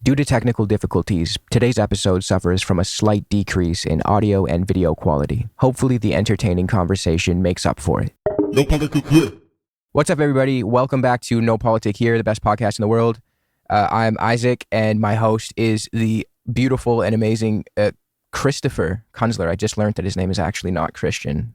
Due to technical difficulties, today's episode suffers from a slight decrease in audio and video quality. Hopefully, the entertaining conversation makes up for it. No Politic here. What's up, everybody? Welcome back to No Politic here, the best podcast in the world. I'm Isaac, and my host is the beautiful and amazing Christopher Kunzler. I just learned that his name is actually not Christian,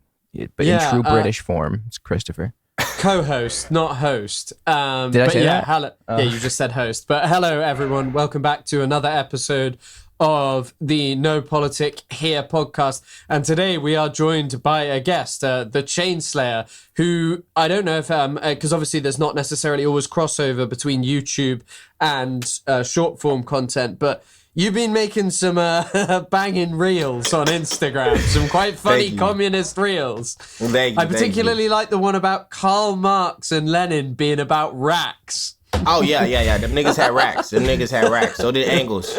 but in true British form, it's Christopher. Co-host, not host. Did I say that? Yeah, you just said host. But hello, everyone. Welcome back to another episode of the No Politic Here podcast. And today we are joined by a guest, the Chainslayer, who I don't know if, because obviously there's not necessarily always crossover between YouTube and short form content, but you've been making some banging reels on Instagram, some quite funny communist reels. I particularly like the one about Karl Marx and Lenin being about racks. Oh, yeah. Them niggas had racks. So did Engels.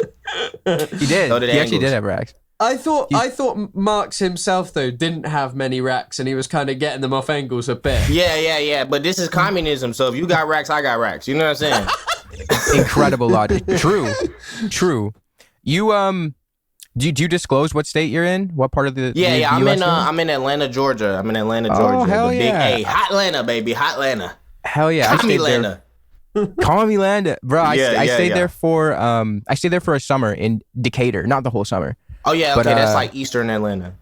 He did. So did he Engels. actually did have racks. I thought Marx himself, though, didn't have many racks, and he was kind of getting them off Engels a bit. Yeah. But this is communism, so if you got racks, I got racks. You know what I'm saying? Incredible logic. True. You do you disclose what state you're in? What part of the Yeah. I'm in Atlanta, Georgia. Oh, hell the yeah. big A. Hot Atlanta, baby. Hot Atlanta. Hell yeah. Commie Atlanta. Commie Land, bro. I stayed yeah. there for a summer in Decatur, not the whole summer. Oh yeah, But, okay, that's like Eastern Atlanta.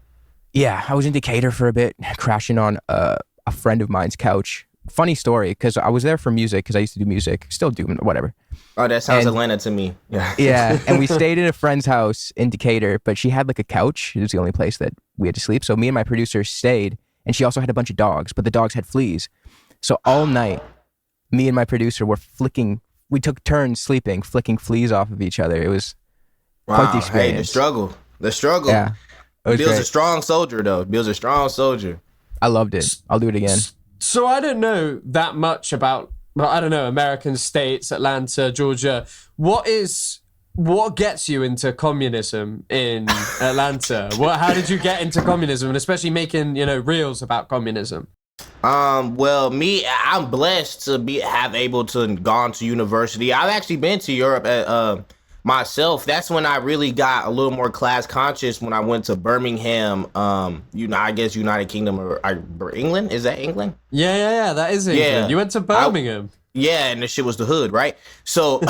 Yeah, I was in Decatur for a bit, crashing on a friend of mine's couch. Funny story, because I was there for music, because I used to do music, still do, whatever. Oh, that sounds Atlanta to me. Yeah. Yeah, and we stayed at a friend's house in Decatur, but she had like a couch. It was the only place that we had to sleep. So me and my producer stayed, and she also had a bunch of dogs, but the dogs had fleas. So all night, me and my producer were we took turns sleeping, flicking fleas off of each other. It was quite the experience. Hey, the struggle. Yeah. Bill's a strong soldier, though. Bill's a strong soldier. I loved it. I'll do it again. So I don't know that much about, American states, Atlanta, Georgia. What gets you into communism in Atlanta? How did you get into communism, and especially making, reels about communism? Well, I'm blessed to have able to gone to university. I've actually been to Europe myself. That's when I really got a little more class conscious, when I went to Birmingham, I guess United Kingdom or England. Is that England? Yeah, that is England. Yeah. You went to Birmingham. And the shit was the hood, right? So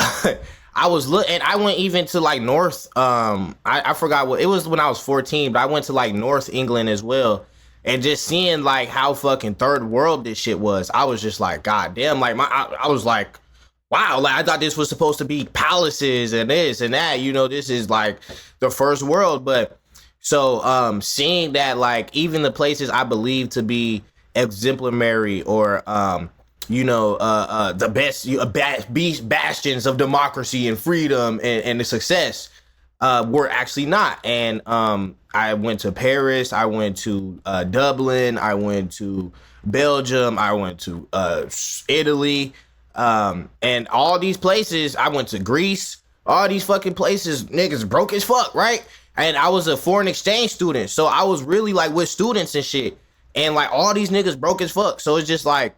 I was and I went even to like North, I forgot what, it was when I was 14, but I went to like North England as well. And just seeing like how fucking third world this shit was, I was just like, God damn, like I was like, wow, like I thought this was supposed to be palaces and this and that, this is like the first world. But so seeing that, like, even the places I believe to be exemplary or the best bastions of democracy and freedom and the success were actually not. And I went to Paris, I went to Dublin, I went to Belgium, I went to Italy, and all these places. I went to Greece. All these fucking places, niggas broke as fuck, right? And I was a foreign exchange student, so I was really like with students and shit. And like all these niggas broke as fuck. So it's just like,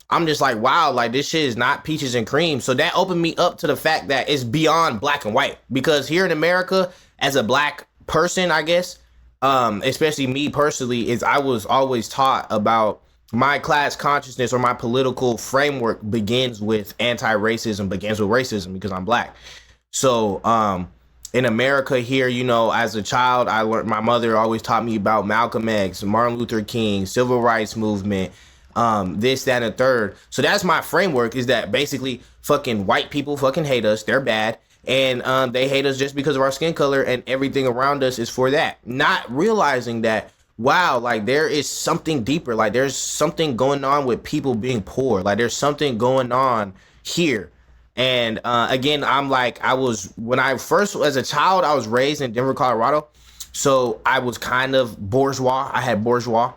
I'm just like, wow, like this shit is not peaches and cream. So that opened me up to the fact that it's beyond black and white. Because here in America, as a black person, I guess, especially me personally, I was always taught about my class consciousness or my political framework begins with anti-racism, begins with racism because I'm black. So in America here, as a child, I learned, my mother always taught me about Malcolm X, Martin Luther King, civil rights movement, this, that, and the third. So that's my framework, is that basically fucking white people fucking hate us. They're bad. And they hate us just because of our skin color, and everything around us is for that. Not realizing that, wow, like there is something deeper. Like there's something going on with people being poor. Like there's something going on here. And again, when I first, as a child, I was raised in Denver, Colorado. So I was kind of bourgeois. I had bourgeois.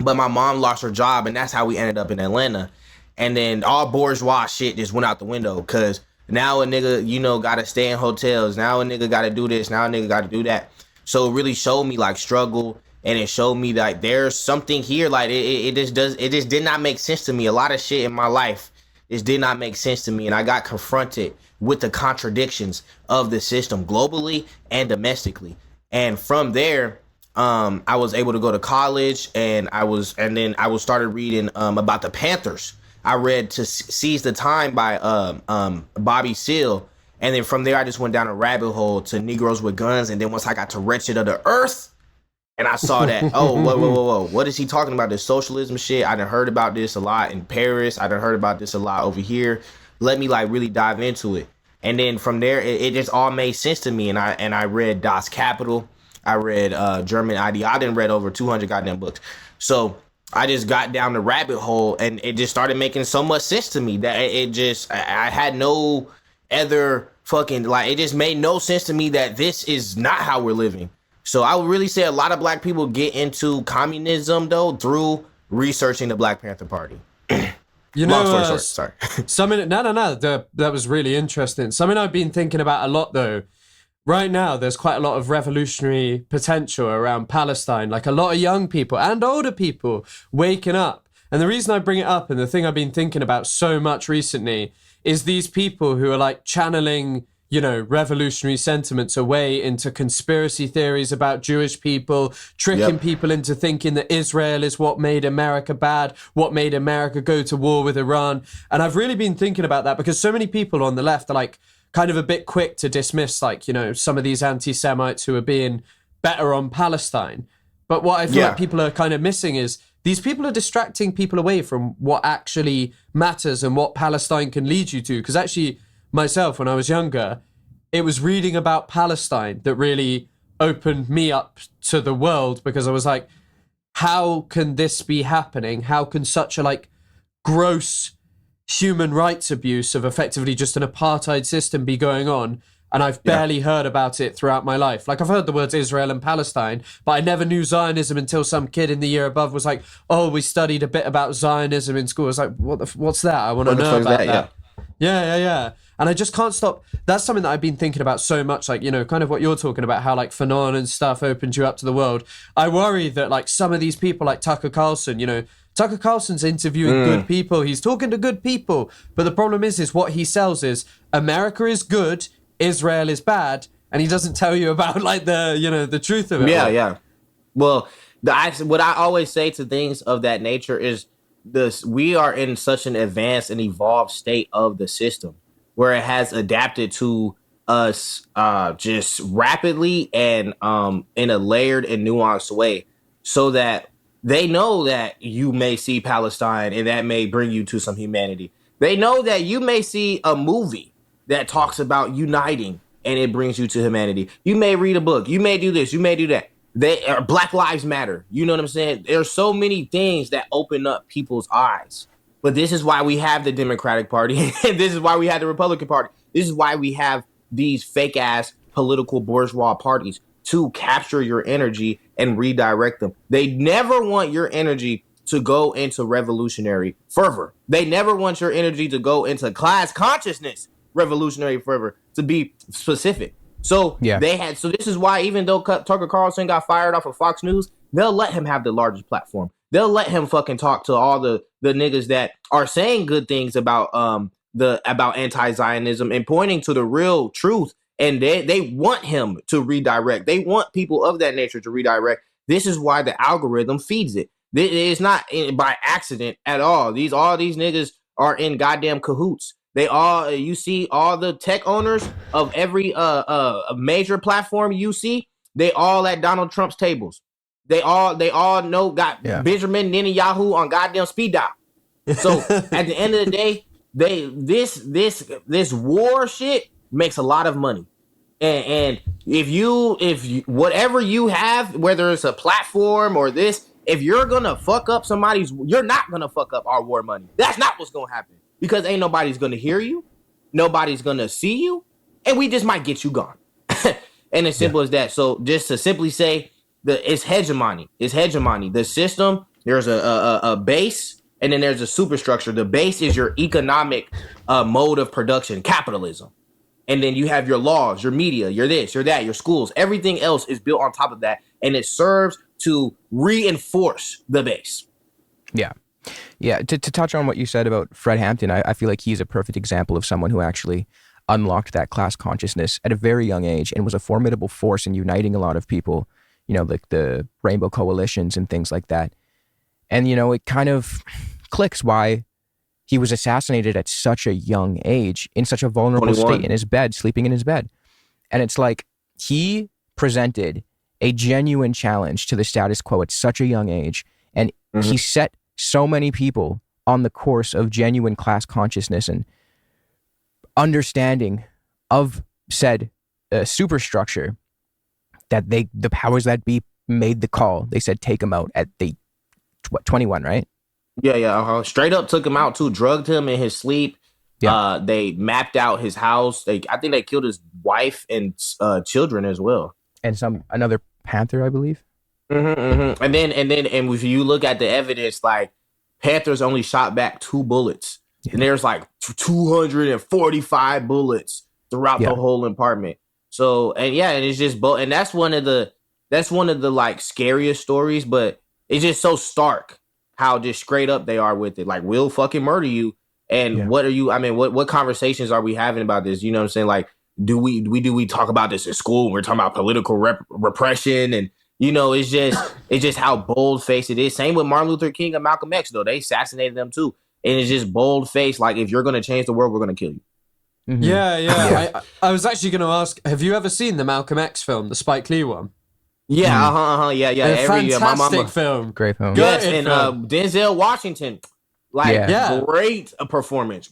But my mom lost her job, and that's how we ended up in Atlanta. And then all bourgeois shit just went out the window, because now a nigga, gotta stay in hotels. Now a nigga gotta do this. Now a nigga gotta do that. So it really showed me like struggle, and it showed me like there's something here. Like it just did not make sense to me. A lot of shit in my life It did not make sense to me, and I got confronted with the contradictions of the system globally and domestically. And from there, I was able to go to college, and then I started reading about the Panthers. I read To Seize the Time by Bobby Seale, and then from there I just went down a rabbit hole to Negroes with Guns, and then once I got to Wretched of the Earth, and I saw that, oh, whoa, what is he talking about? This socialism shit. I done heard about this a lot in Paris. I done heard about this a lot over here. Let me like really dive into it. And then from there, it just all made sense to me. And I read Das Kapital. I read German Ideology. I done read over 200 goddamn books. So I just got down the rabbit hole, and it just started making so much sense to me that I had no other fucking, like, it just made no sense to me that this is not how we're living. So I would really say a lot of black people get into communism though through researching the Black Panther Party. You know, long story short, sorry. That was really interesting. Something I've been thinking about a lot though. Right now, there's quite a lot of revolutionary potential around Palestine. Like a lot of young people and older people waking up. And the reason I bring it up, and the thing I've been thinking about so much recently, is these people who are like channeling, you know, revolutionary sentiments away into conspiracy theories about Jewish people, tricking people into thinking that Israel is what made America bad, what made America go to war with Iran. And I've really been thinking about that because so many people on the left are like kind of a bit quick to dismiss, like, you know, some of these anti-Semites who are being better on Palestine. But what I feel like people are kind of missing is these people are distracting people away from what actually matters and what Palestine can lead you to. Because actually, myself, when I was younger, it was reading about Palestine that really opened me up to the world, because I was like, how can this be happening? How can such a like gross human rights abuse of effectively just an apartheid system be going on? And I've barely heard about it throughout my life. Like, I've heard the words Israel and Palestine, but I never knew Zionism until some kid in the year above was like, oh, we studied a bit about Zionism in school. I was like, what's that? I want to know about that. Yeah. And I just can't stop. That's something that I've been thinking about so much, like, you know, kind of what you're talking about, how like Fanon and stuff opened you up to the world. I worry that like some of these people like Tucker Carlson, you know, Tucker Carlson's interviewing good people. He's talking to good people. But the problem is what he sells is America is good, Israel is bad, and he doesn't tell you about like the, you know, the truth of it. Yeah. Well, what I always say to things of that nature is this: we are in such an advanced and evolved state of the system where it has adapted to us just rapidly and in a layered and nuanced way, so that they know that you may see Palestine and that may bring you to some humanity. They know that you may see a movie that talks about uniting and it brings you to humanity. You may read a book. You may do this. You may do that. Black Lives Matter. You know what I'm saying? There's so many things that open up people's eyes. But this is why we have the Democratic Party. And this is why we have the Republican Party. This is why we have these fake ass political bourgeois parties to capture your energy and redirect them. They never want your energy to go into revolutionary fervor. They never want your energy to go into class consciousness revolutionary fervor, to be specific. So this is why, even though Tucker Carlson got fired off of Fox News, they'll let him have the largest platform. They'll let him fucking talk to all the niggas that are saying good things about anti-Zionism and pointing to the real truth. And they want him to redirect. They want people of that nature to redirect. This is why the algorithm feeds it. It's not by accident at all. All these niggas are in goddamn cahoots. You see all the tech owners of every major platform you see, they all at Donald Trump's tables. They all know Benjamin Netanyahu on goddamn speed dial. So at the end of the day, this war shit makes a lot of money. And if you whatever you have, whether it's a platform or this, if you're gonna fuck up you're not gonna fuck up our war money. That's not what's gonna happen. Because ain't nobody's going to hear you. Nobody's going to see you. And we just might get you gone. And as simple as that. So just to simply say, it's hegemony. It's hegemony. The system, there's a base, and then there's a superstructure. The base is your economic mode of production, capitalism. And then you have your laws, your media, your this, your that, your schools. Everything else is built on top of that. And it serves to reinforce the base. Yeah. Yeah, to touch on what you said about Fred Hampton, I feel like he's a perfect example of someone who actually unlocked that class consciousness at a very young age and was a formidable force in uniting a lot of people, like the Rainbow Coalitions and things like that. And, it kind of clicks why he was assassinated at such a young age, in such a vulnerable 21. state, in his bed, sleeping in his bed. And it's like he presented a genuine challenge to the status quo at such a young age. And he set so many people on the course of genuine class consciousness and understanding of said superstructure that the powers that be made the call. They said, take him out at 21, right? Yeah. Straight up took him out too, drugged him in his sleep. Yeah. They mapped out his house. I think they killed his wife and children as well. And another Panther, I believe. And then if you look at the evidence, like Panthers only shot back 2 bullets, and there's like 245 bullets throughout the whole apartment. So and it's just and that's one of the like scariest stories, but it's just so stark how just straight up they are with it. Like, we'll fucking murder you. And what are you? I mean, what conversations are we having about this? You know what I'm saying? Like, do we talk about this in school? We're talking about political repression, and it's just how bold faced it is. Same with Martin Luther King and Malcolm X, though. They assassinated them too, and it's just bold faced. Like, if you're gonna change the world, we're gonna kill you. Mm-hmm. Yeah. I was actually going to ask, have you ever seen the Malcolm X film, the Spike Lee one? Yeah, yeah. Fantastic film. Great film. Yes, and Denzel Washington. Great performance.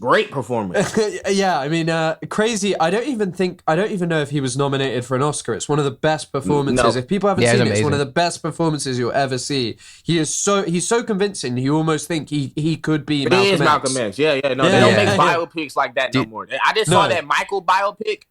Yeah, I mean, crazy. I don't even know if he was nominated for an Oscar. It's one of the best performances. No. If people haven't seen it, it's one of the best performances you'll ever see. He's so convincing. You almost think he could be Malcolm X. He is Malcolm X. Yeah. No, they don't make biopics like that no more. I just saw that Michael biopic.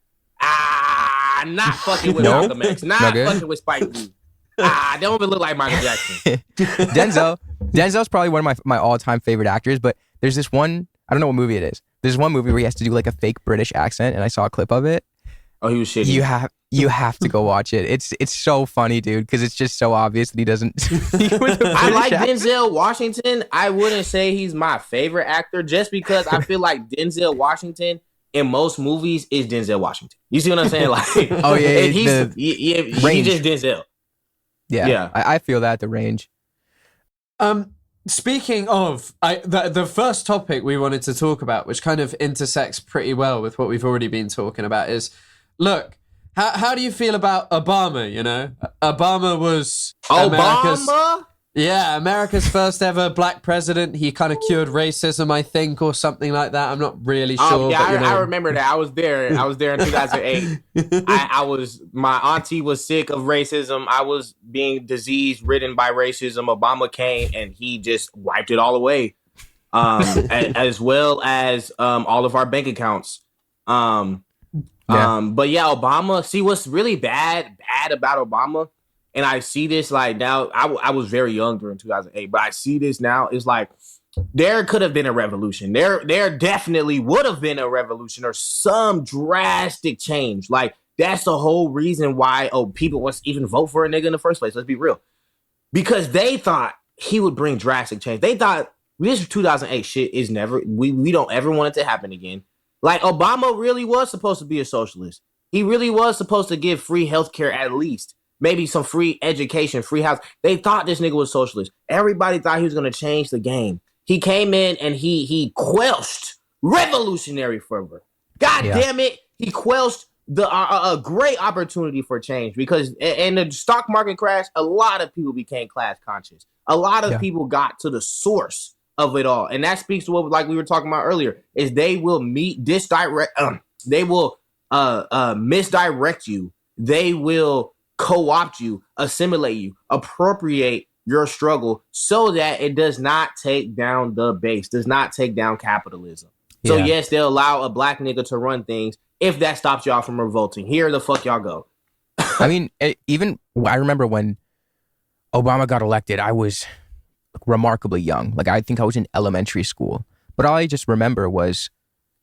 Not fucking with Malcolm X. Not fucking with Spike Lee. They don't even look like Michael Jackson. Denzel's probably one of my all-time favorite actors, but there's this one, I don't know what movie it is. There's one movie where he has to do like a fake British accent, and I saw a clip of it. Oh, he was shitty. You have to go watch it. It's so funny, dude, because it's just so obvious that he doesn't speak with a I like accent. Denzel Washington. I wouldn't say he's my favorite actor just because I feel like Denzel Washington in most movies is Denzel Washington. You see what I'm saying? Like, he's just Denzel. Yeah. I feel that, the range. Speaking of, the first topic we wanted to talk about, which kind of intersects pretty well with what we've already been talking about, is, look, how do you feel about Obama? Obama was America's first ever black president. He kind of cured racism, I think, or something like that. I'm not really sure. I remember that. I was there in 2008. My auntie was sick of racism. I was being disease ridden by racism. Obama came and he just wiped it all away, as well as all of our bank accounts. But Obama. See, what's really bad about Obama. And I see this like now, I was very young during 2008, but I see this now. It's like there could have been a revolution. There definitely would have been a revolution or some drastic change. Like, that's the whole reason why people was even vote for a nigga in the first place. Let's be real. Because they thought he would bring drastic change. They thought this 2008 shit is never, we don't ever want it to happen again. Like, Obama really was supposed to be a socialist. He really was supposed to give free healthcare at least. Maybe some free education, free house. They thought this nigga was socialist. Everybody thought he was going to change the game. He came in and he quelched revolutionary fervor. God damn it. He quelched a great opportunity for change because in the stock market crash, a lot of people became class conscious. A lot of people got to the source of it all. And that speaks to what, like we were talking about earlier, is they will misdirect you. They will co-opt you, assimilate you, appropriate your struggle so that it does not take down the base, does not take down capitalism. So yes, they'll allow a black nigga to run things if that stops y'all from revolting. Here the fuck y'all go. I mean, I remember when Obama got elected, I was remarkably young. Like, I think I was in elementary school. But all I just remember was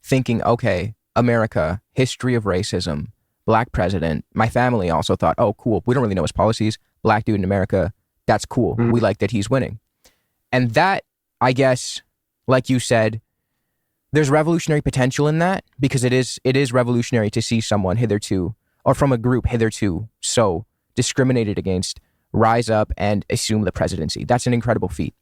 thinking, okay, America, history of racism, black president. My family also thought, oh, cool. We don't really know his policies. Black dude in America. That's cool. We like that he's winning. And that I guess, like you said, there's revolutionary potential in that, because it is revolutionary to see someone hitherto, or from a group hitherto so discriminated against, rise up and assume the presidency. That's an incredible feat.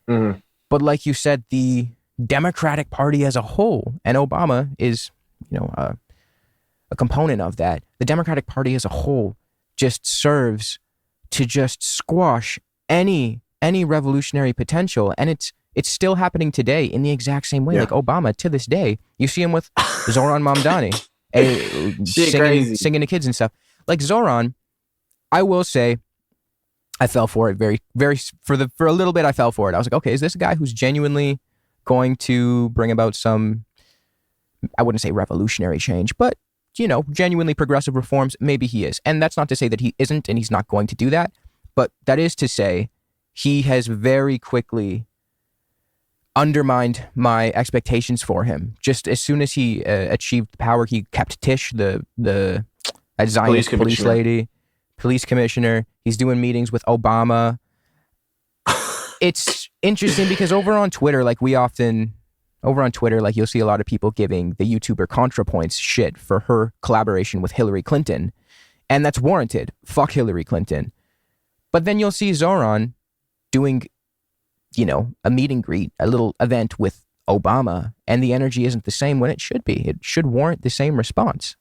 Mm-hmm. But like you said, the Democratic Party as a whole, and Obama is, a component of that. The Democratic Party as a whole just serves to just squash any revolutionary potential, and it's still happening today in the exact same way. Yeah. Like Obama, to this day, you see him with Zohran Mamdani, singing to kids and stuff. Like Zohran, I will say, I fell for it very, very, for a little bit. I fell for it. I was like, okay, is this a guy who's genuinely going to bring about some, I wouldn't say revolutionary change, but genuinely progressive reforms? Maybe he is. And that's not to say that he isn't and he's not going to do that. But that is to say he has very quickly undermined my expectations for him. Just as soon as he achieved power, he kept Tish, the Zionist police lady, police commissioner. He's doing meetings with Obama. It's interesting because over on Twitter, you'll see a lot of people giving the YouTuber ContraPoints shit for her collaboration with Hillary Clinton. And that's warranted. Fuck Hillary Clinton. But then you'll see Zohran doing, a meet and greet, a little event with Obama, and the energy isn't the same when it should be. It should warrant the same response.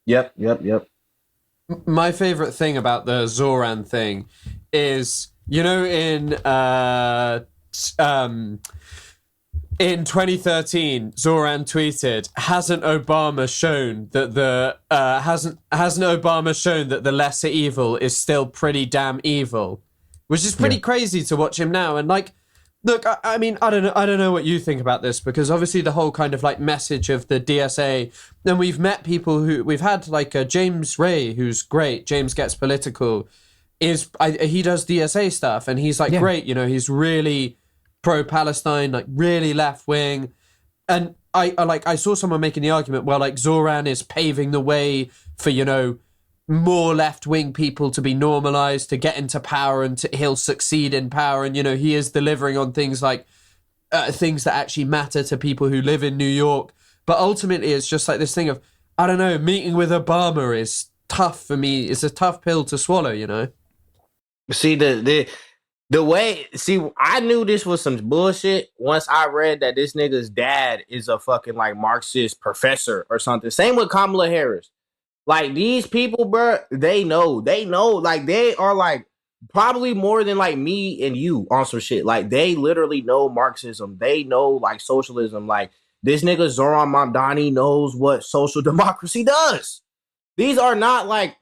Yep. My favorite thing about the Zohran thing is, in 2013, Zohran tweeted, "Hasn't Obama shown that the lesser evil is still pretty damn evil?" Which is pretty crazy to watch him now. And look, I mean, I don't know what you think about this, because obviously the whole kind of message of the DSA, and we've met people we've had James Ray, who's great. James Gets Political, he does DSA stuff, and he's great. He's really pro-Palestine, really left-wing. And I saw someone making the argument, Zohran is paving the way for, more left-wing people to be normalized, to get into power, and he'll succeed in power. And, he is delivering on things things that actually matter to people who live in New York. But ultimately, it's just this thing of, I don't know, meeting with Obama is tough for me. It's a tough pill to swallow, See, the way, I knew this was some bullshit once I read that this nigga's dad is a fucking Marxist professor or something. Same with Kamala Harris. These people, bro, they know, they are probably more than me and you on some shit. They literally know Marxism. They know socialism. This nigga Zohran Mamdani knows what social democracy does. These are not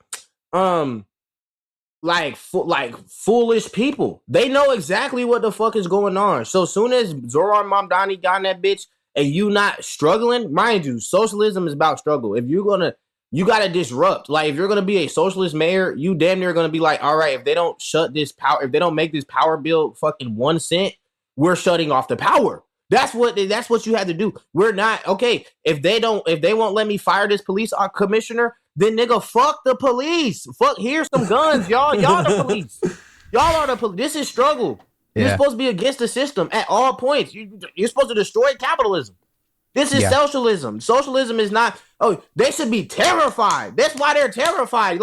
foolish people. They know exactly what the fuck is going on. So soon as Zohran Mamdani got in that bitch and you not struggling, mind you, socialism is about struggle. If you gotta disrupt. If you're gonna be a socialist mayor, you damn near gonna be all right, if they don't shut this power, if they don't make this power bill fucking 1 cent, we're shutting off the power. That's what you have to do. We're not okay. If they won't let me fire this police commissioner, then nigga, fuck the police. Fuck, here's some guns, y'all. Y'all the police. Y'all are the police. This is struggle. You're supposed to be against the system at all points. You're supposed to destroy capitalism. This is socialism. Socialism is not, they should be terrified. That's why they're terrified.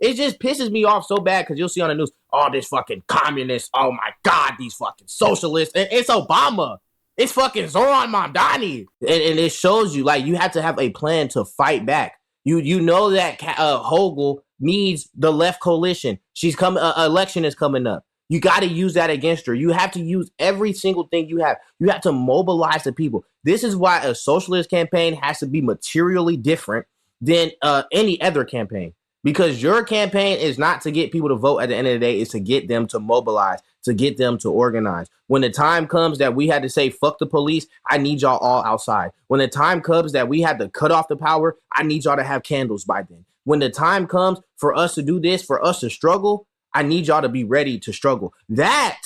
It just pisses me off so bad, because you'll see on the news, this fucking communist, oh my God, these fucking socialists. And it's Obama. It's fucking Zohran Mamdani. And it shows you, you have to have a plan to fight back. You know that Hogel needs the left coalition. She's coming. Election is coming up. You got to use that against her. You have to use every single thing you have. You have to mobilize the people. This is why a socialist campaign has to be materially different than any other campaign. Because your campaign is not to get people to vote at the end of the day. It's to get them to mobilize, to get them to organize. When the time comes that we had to say, fuck the police, I need y'all all outside. When the time comes that we had to cut off the power, I need y'all to have candles by then. When the time comes for us to do this, for us to struggle, I need y'all to be ready to struggle. That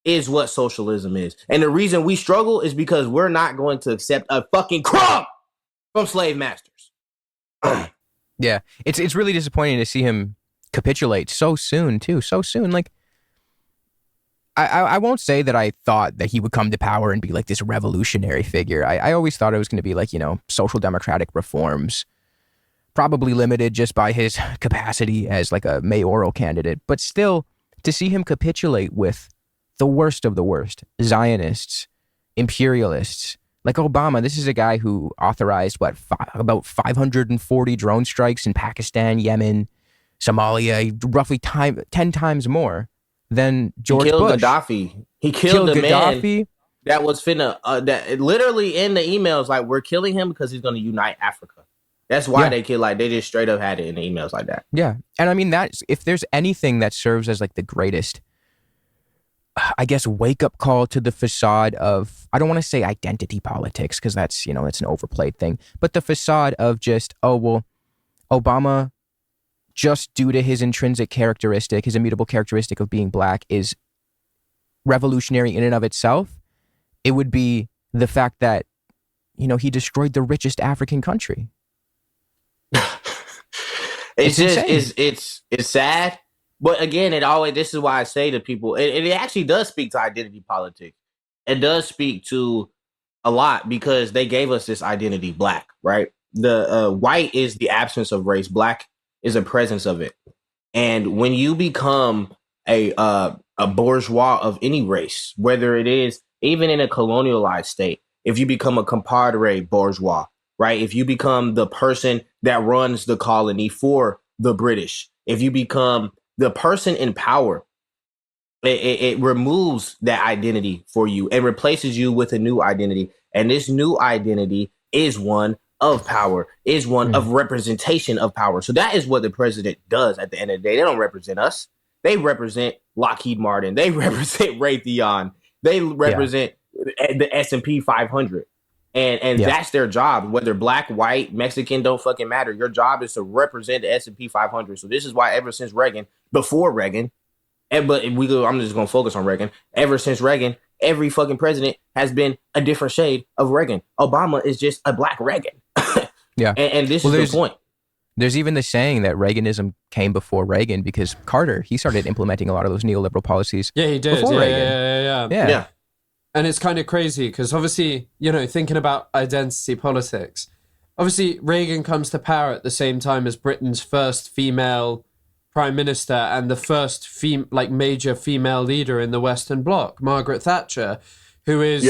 is what socialism is. And the reason we struggle is because we're not going to accept a fucking crumb from slave masters. Yeah, it's really disappointing to see him capitulate so soon, too. So soon. I won't say that I thought that he would come to power and be like this revolutionary figure. I always thought it was going to be like, social democratic reforms, probably limited just by his capacity as like a mayoral candidate. But still, to see him capitulate with the worst of the worst, Zionists, imperialists, like Obama. This is a guy who authorized, about 540 drone strikes in Pakistan, Yemen, Somalia, roughly 10 times more than George Bush. Gaddafi. He killed the Gaddafi. Man that was finna, that literally in the emails, like, we're killing him because he's going to unite Africa. That's why they just straight up had it in the emails like that. Yeah. And I mean, if there's anything that serves as like the greatest, I guess, wake up call to the facade of, I don't want to say identity politics because that's, it's an overplayed thing, but the facade of just, Obama, just due to his intrinsic characteristic, his immutable characteristic of being black, is revolutionary in and of itself. It would be the fact that, he destroyed the richest African country. It's sad, but again, this is why I say to people, it actually does speak to identity politics. It does speak to a lot because they gave us this identity, black, right? The white is the absence of race, black is a presence of it. And when you become a bourgeois of any race, whether it is even in a colonialized state, if you become a compadre bourgeois, right? If you become the person that runs the colony for the British, if you become the person in power, it removes that identity for you and replaces you with a new identity. And this new identity is one of power, is one of representation of power. So that is what the president does at the end of the day. They don't represent us. They represent Lockheed Martin. They represent Raytheon. They represent the S&P 500. And that's their job, whether black, white, Mexican, don't fucking matter. Your job is to represent the S&P 500. So this is why ever since Reagan, before Reagan, I'm just going to focus on Reagan. Ever since Reagan, every fucking president has been a different shade of Reagan. Obama is just a black Reagan. And this is the point. There's even the saying that Reaganism came before Reagan because Carter, he started implementing a lot of those neoliberal policies. Yeah, he did. Before Reagan. Yeah. And it's kind of crazy because obviously, thinking about identity politics, obviously Reagan comes to power at the same time as Britain's first female prime minister and the first major female leader in the Western Bloc, Margaret Thatcher, who is,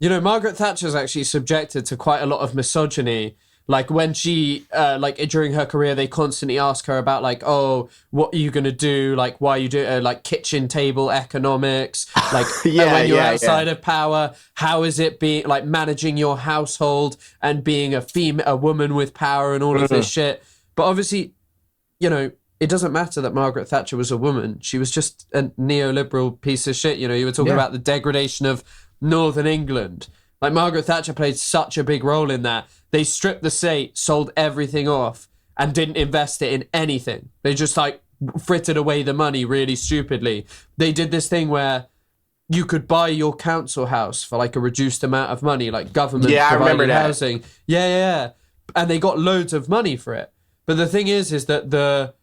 Margaret Thatcher is actually subjected to quite a lot of misogyny. Like when she, during her career, they constantly ask her about what are you going to do? Like, why you do kitchen table economics? Like when you're outside of power, how is it being managing your household and being a woman with power and all of this shit? But obviously, it doesn't matter that Margaret Thatcher was a woman. She was just a neoliberal piece of shit. You were talking about the degradation of Northern England. Like Margaret Thatcher played such a big role in that. They stripped the state, sold everything off, and didn't invest it in anything. They just frittered away the money really stupidly. They did this thing where you could buy your council house for a reduced amount of money, like government provided housing. Yeah. And they got loads of money for it. But the thing is that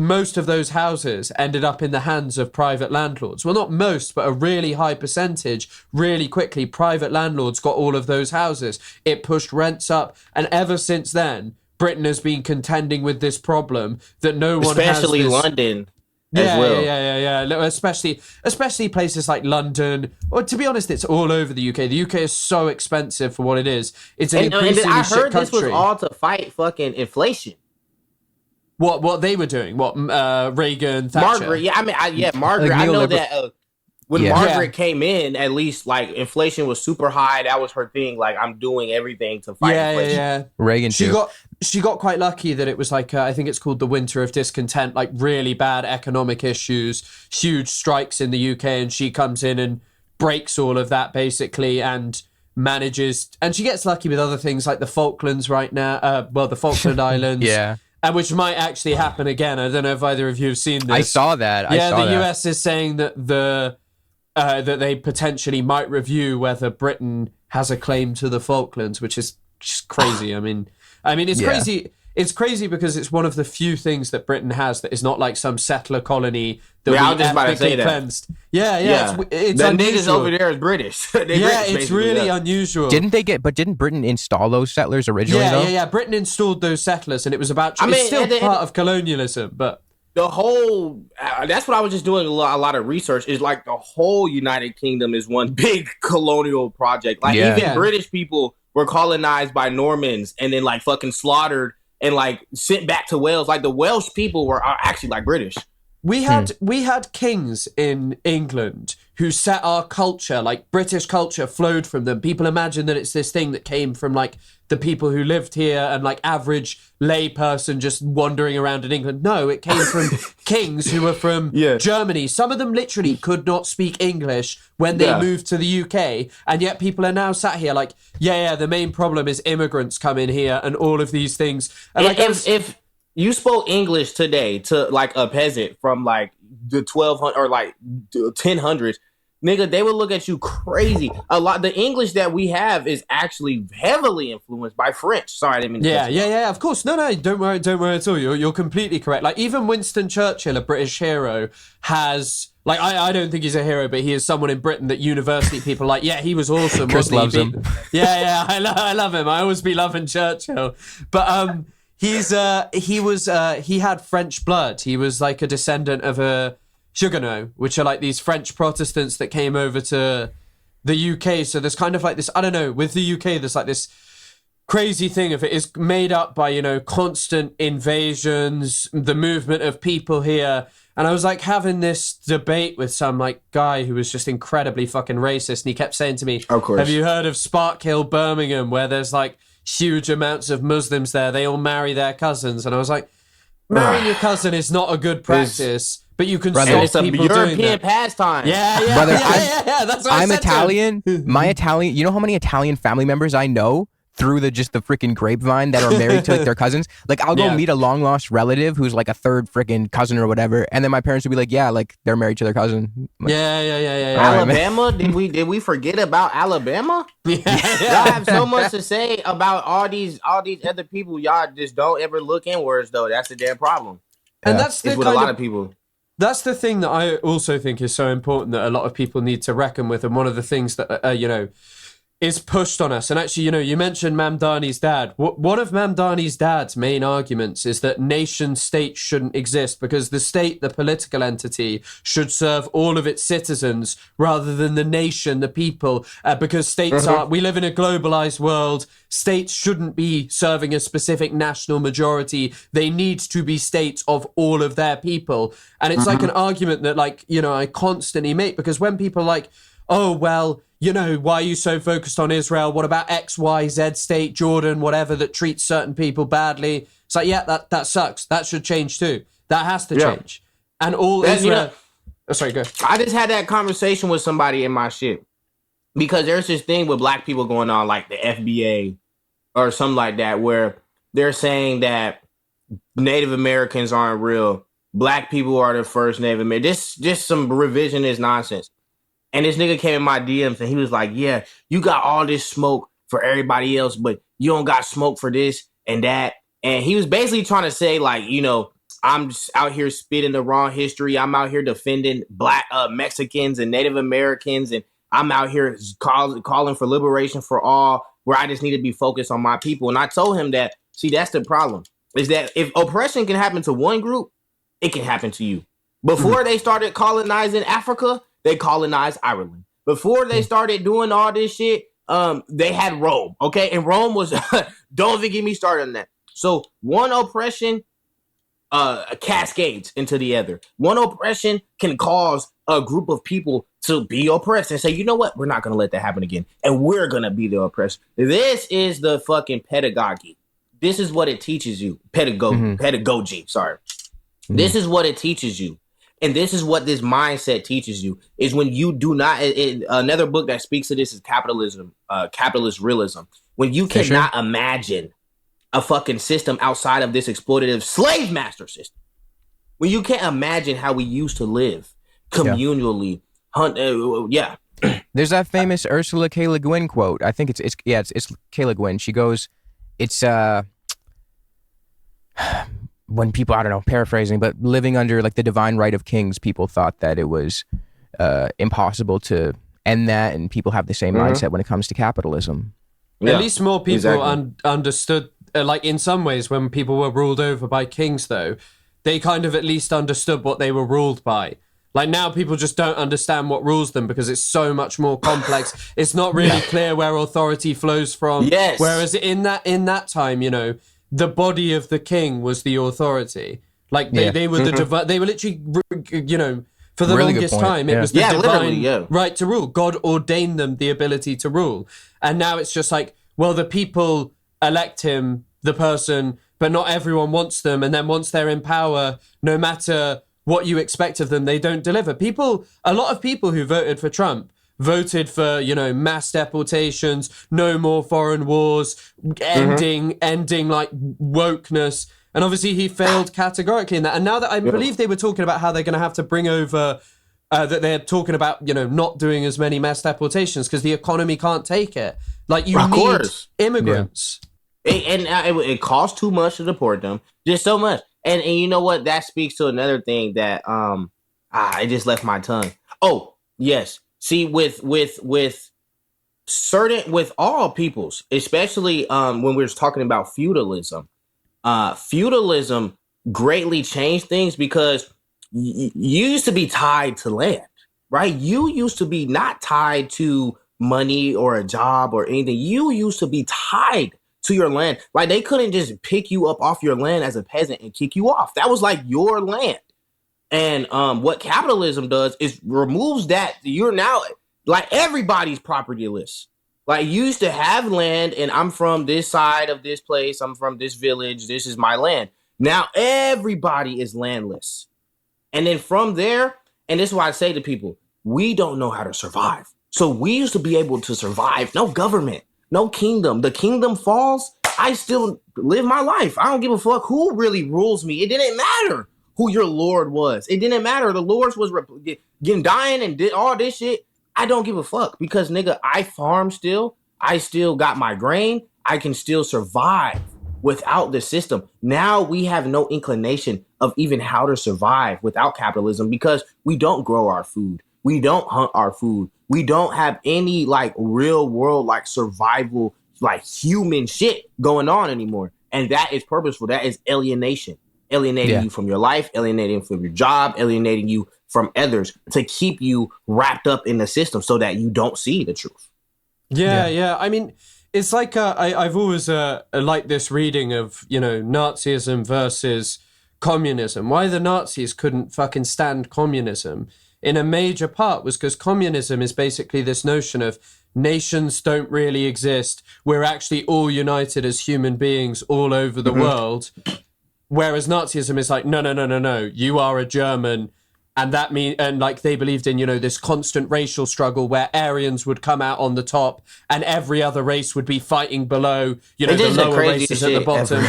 most of those houses ended up in the hands of private landlords. Well, not most, but a really high percentage. Really quickly, private landlords got all of those houses. It pushed rents up. And ever since then, Britain has been contending with this problem that no one has. Especially London as well. Yeah. Especially places like London. Or to be honest, it's all over the UK. The UK is so expensive for what it is. It's an increasingly I shit heard country. this was all to fight fucking inflation. What they were doing? Reagan, Thatcher? Margaret, Margaret. I know that when Margaret came in, at least inflation was super high. That was her thing. I'm doing everything to fight inflation. Yeah. Reagan too. She got quite lucky that it was I think it's called the Winter of Discontent, really bad economic issues, huge strikes in the UK, and she comes in and breaks all of that basically and manages. And she gets lucky with other things like the Falklands right now. The Falkland Islands. Yeah. And which might actually happen again. I don't know if either of you have seen this. I saw that. The US is saying that that they potentially might review whether Britain has a claim to the Falklands, which is just crazy. I mean, it's crazy. it's crazy because it's one of the few things that Britain has that is not like some settler colony that I we was just about to say ethnically that. cleansed. Yeah. It's the unusual. niggas over there is British. Yeah, it's really unusual. Didn't Britain install those settlers originally? Yeah. Britain installed those settlers, and it was about. It's still part of colonialism, but the whole. That's what I was just doing a lot of research. Is like the whole United Kingdom is one big colonial project. Like even British people were colonized by Normans and then like fucking slaughtered and like sent back to Wales. Like the Welsh people are actually like British. We had kings in England who set our culture, like British culture flowed from them. People imagine that it's this thing that came from like the people who lived here and like average lay person just wandering around in England. No, it came from kings who were from Germany. Some of them literally could not speak English when they moved to the UK. And yet people are now sat here like, the main problem is immigrants come in here and all of these things. And like if you spoke English today to like a peasant from like the 1200 or like 1000s, nigga, they would look at you crazy. A lot. The English that we have is actually heavily influenced by French. Sorry, I didn't mean to. Yeah. Of course, no. Don't worry at all. You're completely correct. Like even Winston Churchill, a British hero, has like I don't think he's a hero, but he is someone in Britain that university people are like. Yeah, he was awesome. Chris loves him. Yeah. I love him. I always be loving Churchill, but he had French blood. He was like a descendant of a Huguenot, which are like these French Protestants that came over to the UK. So there's kind of like this, I don't know, with the UK, there's like this crazy thing of it is made up by, constant invasions, the movement of people here. And I was like having this debate with some like guy who was just incredibly fucking racist. And he kept saying to me, of course, have you heard of Sparkhill, Birmingham, where there's like huge amounts of Muslims there? They all marry their cousins. And I was like, marrying your cousin is not a good practice, but you can stop it's a people doing European that. pastime. Yeah. Brother, Yeah. That's what I'm I said to him. Italian. My Italian. You know how many Italian family members I know through the freaking grapevine that are married to like their cousins? Like I'll go meet a long lost relative who's like a third freaking cousin or whatever, and then my parents would be like, "Yeah, like they're married to their cousin." Like, Yeah. Alabama? Did we forget about Alabama? Yeah. Y'all have so much to say about all these other people. Y'all just don't ever look inwards though. That's the damn problem. And that's the with a lot of people. That's the thing that I also think is so important that a lot of people need to reckon with, and one of the things that is pushed on us. And actually, you mentioned Mamdani's dad. One of Mamdani's dad's main arguments is that nation states shouldn't exist because the state, the political entity, should serve all of its citizens rather than the nation, the people, because states we live in a globalized world. States shouldn't be serving a specific national majority. They need to be states of all of their people. And it's like an argument that I constantly make, because when people are like, oh, well, why are you so focused on Israel? What about X, Y, Z state, Jordan, whatever, that treats certain people badly? It's like, that sucks. That should change too. That has to change. And all Israel... Oh, sorry, go. I just had that conversation with somebody in my shit. Because there's this thing with black people going on, like the FBA or something like that, where they're saying that Native Americans aren't real. Black people are the first Native Americans. Just some revisionist nonsense. And this nigga came in my DMs and he was like, yeah, you got all this smoke for everybody else, but you don't got smoke for this and that. And he was basically trying to say, like, I'm just out here spitting the wrong history. I'm out here defending black Mexicans and Native Americans. And I'm out here calling for liberation for all, where I just need to be focused on my people. And I told him that, see, that's the problem, is that if oppression can happen to one group, it can happen to you. Before they started colonizing Africa, they colonized Ireland. Before they started doing all this shit, they had Rome, okay? And Rome was, don't even get me started on that. So one oppression cascades into the other. One oppression can cause a group of people to be oppressed and say, you know what? We're not going to let that happen again. And we're going to be the oppressed. This is the fucking pedagogy. This is what it teaches you. Pedagogy, sorry. This is what it teaches you. And this is what this mindset teaches you, is when you do not, another book that speaks to this is capitalism, capitalist realism. When you cannot imagine a fucking system outside of this exploitative slave master system. When you can't imagine how we used to live communally. There's that famous Ursula K. Le Guin quote. I think it's K. Le Guin. She goes, when people, I don't know, paraphrasing, but living under like the divine right of kings, people thought that it was impossible to end that, and people have the same mindset when it comes to capitalism. Yeah, at least more people understood. like in some ways, when people were ruled over by kings, though, they kind of at least understood what they were ruled by. Like now people just don't understand what rules them because it's so much more complex. It's not really clear where authority flows from. Yes. Whereas in that time, you know, the body of the king was the authority. Like they were they were literally, you know, for the Really longest time, it was the divine right to rule. God ordained them the ability to rule. And now it's just like, well, the people elect him, the person, but not everyone wants them. And then once they're in power, no matter what you expect of them, they don't deliver. A lot of people who voted for Trump voted for, you know, mass deportations, no more foreign wars, ending like wokeness. And obviously he failed categorically in that. And now that I believe they were talking about how they're going to have to bring over, that they're talking about, you know, not doing as many mass deportations because the economy can't take it. Like you need immigrants. It costs too much to deport them. Just so much. And you know what? That speaks to another thing that it just left my tongue. Oh, yes. See, with all peoples, especially when we were talking about feudalism, feudalism greatly changed things because you used to be tied to land, right? You used to be not tied to money or a job or anything. You used to be tied to your land. Like they couldn't just pick you up off your land as a peasant and kick you off. That was like your land. And what capitalism does is removes that. You're now like everybody's propertyless. Like you used to have land and I'm from this side of this place. I'm from this village. This is my land. Now everybody is landless. And then from there, and this is why I say to people, we don't know how to survive. So we used to be able to survive. No government. No kingdom. The kingdom falls. I still live my life. I don't give a fuck who really rules me. It didn't matter who your lord was. It didn't matter. The lords was getting dying and did all this shit. I don't give a fuck because nigga, I farm still. I still got my grain. I can still survive without the system. Now we have no inclination of even how to survive without capitalism because we don't grow our food. We don't hunt our food. We don't have any like real world, like survival, like human shit going on anymore. And that is purposeful. That is alienation, alienating you from your life, alienating from your job, alienating you from others to keep you wrapped up in the system so that you don't see the truth. Yeah. I mean, it's like I've always liked this reading of, you know, Nazism versus communism. Why the Nazis couldn't fucking stand communism in a major part was because communism is basically this notion of nations don't really exist. We're actually all united as human beings all over the world. Whereas Nazism is like, no. You are a German. And that and like they believed in, you know, this constant racial struggle where Aryans would come out on the top and every other race would be fighting below, you know, the lower races at the bottom.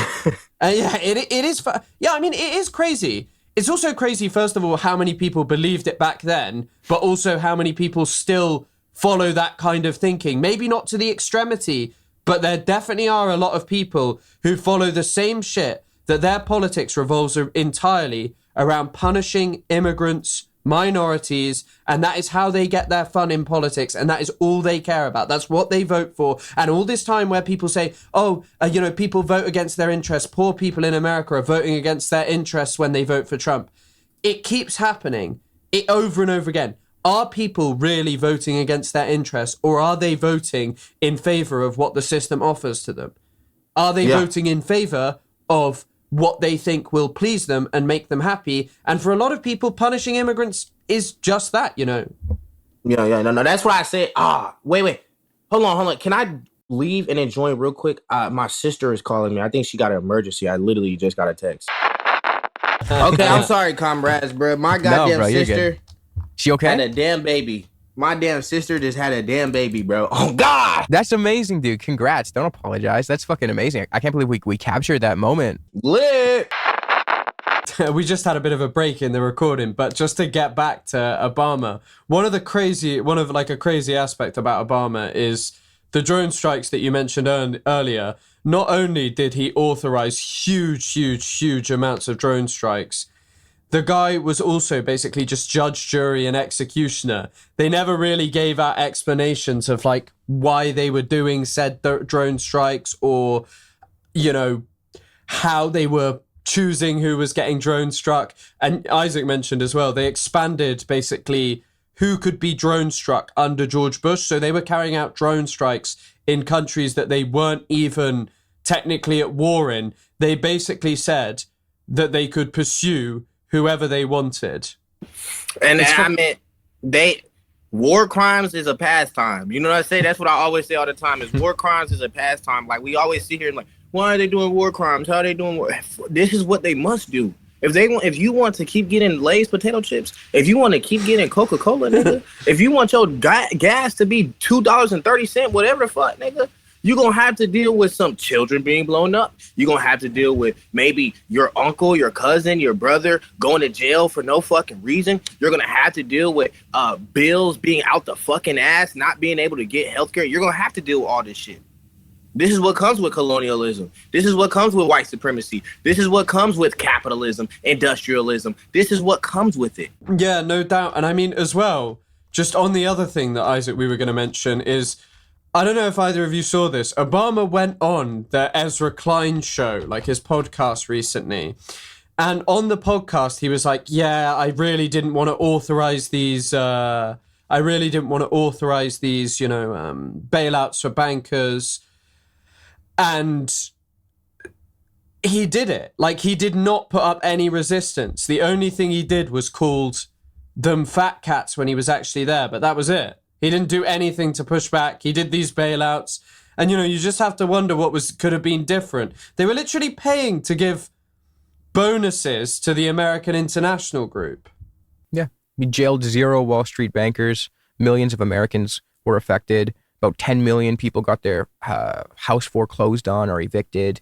It is. I mean, it is crazy. It's also crazy, first of all, how many people believed it back then, but also how many people still follow that kind of thinking. Maybe not to the extremity, but there definitely are a lot of people who follow the same shit, that their politics revolves entirely around punishing immigrants, minorities, and that is how they get their fun in politics, and that is all they care about. That's what they vote for. And all this time where people say, you know, people vote against their interests, poor people in America are voting against their interests when they vote for Trump. It keeps happening, over and over again. Are people really voting against their interests, or are they voting in favor of what the system offers to them? Are they voting in favor of what they think will please them and make them happy? And for a lot of people, punishing immigrants is just that, you know. No. That's why I said, wait. Hold on. Can I leave and then join real quick? My sister is calling me. I think she got an emergency. I literally just got a text. Okay, I'm sorry, comrades, bro. My goddamn sister, she okay? Had a damn baby. My damn sister just had a damn baby, bro. Oh, God. That's amazing, dude. Congrats. Don't apologize. That's fucking amazing. I can't believe we captured that moment. Lit. We just had a bit of a break in the recording, but just to get back to Obama, a crazy aspect about Obama is the drone strikes that you mentioned earlier. not only did he authorize huge amounts of drone strikes, the guy was also basically just judge, jury, and executioner. They never really gave out explanations of like why they were doing said drone strikes, or, you know, how they were choosing who was getting drone struck. And Isaac mentioned as well, they expanded basically who could be drone struck under George Bush. So they were carrying out drone strikes in countries that they weren't even technically at war in. They basically said that they could pursue whoever they wanted. And war crimes is a pastime. You know what I say? That's what I always say all the time, is war crimes is a pastime. Like, we always sit here and like, why are they doing war crimes? How are they doing war? This is what they must do. If you want to keep getting Lay's potato chips, if you want to keep getting Coca-Cola, nigga, if you want your gas to be $2.30, whatever the fuck, nigga, you're going to have to deal with some children being blown up. You're going to have to deal with maybe your uncle, your cousin, your brother going to jail for no fucking reason. You're going to have to deal with bills being out the fucking ass, not being able to get healthcare. You're going to have to deal with all this shit. This is what comes with colonialism. This is what comes with white supremacy. This is what comes with capitalism, industrialism. This is what comes with it. Yeah, no doubt. And I mean, as well, just on the other thing that, Isaac, we were going to mention is, I don't know if either of you saw this. Obama went on the Ezra Klein show, like his podcast recently. And on the podcast, he was like, yeah, I really didn't want to authorize these, bailouts for bankers. And he did it. Like, he did not put up any resistance. The only thing he did was called them fat cats when he was actually there, but that was it. He didn't do anything to push back. He did these bailouts. And, you know, you just have to wonder what could have been different. They were literally paying to give bonuses to the American International Group. Yeah. We jailed 0 Wall Street bankers. Millions of Americans were affected. About 10 million people got their house foreclosed on or evicted.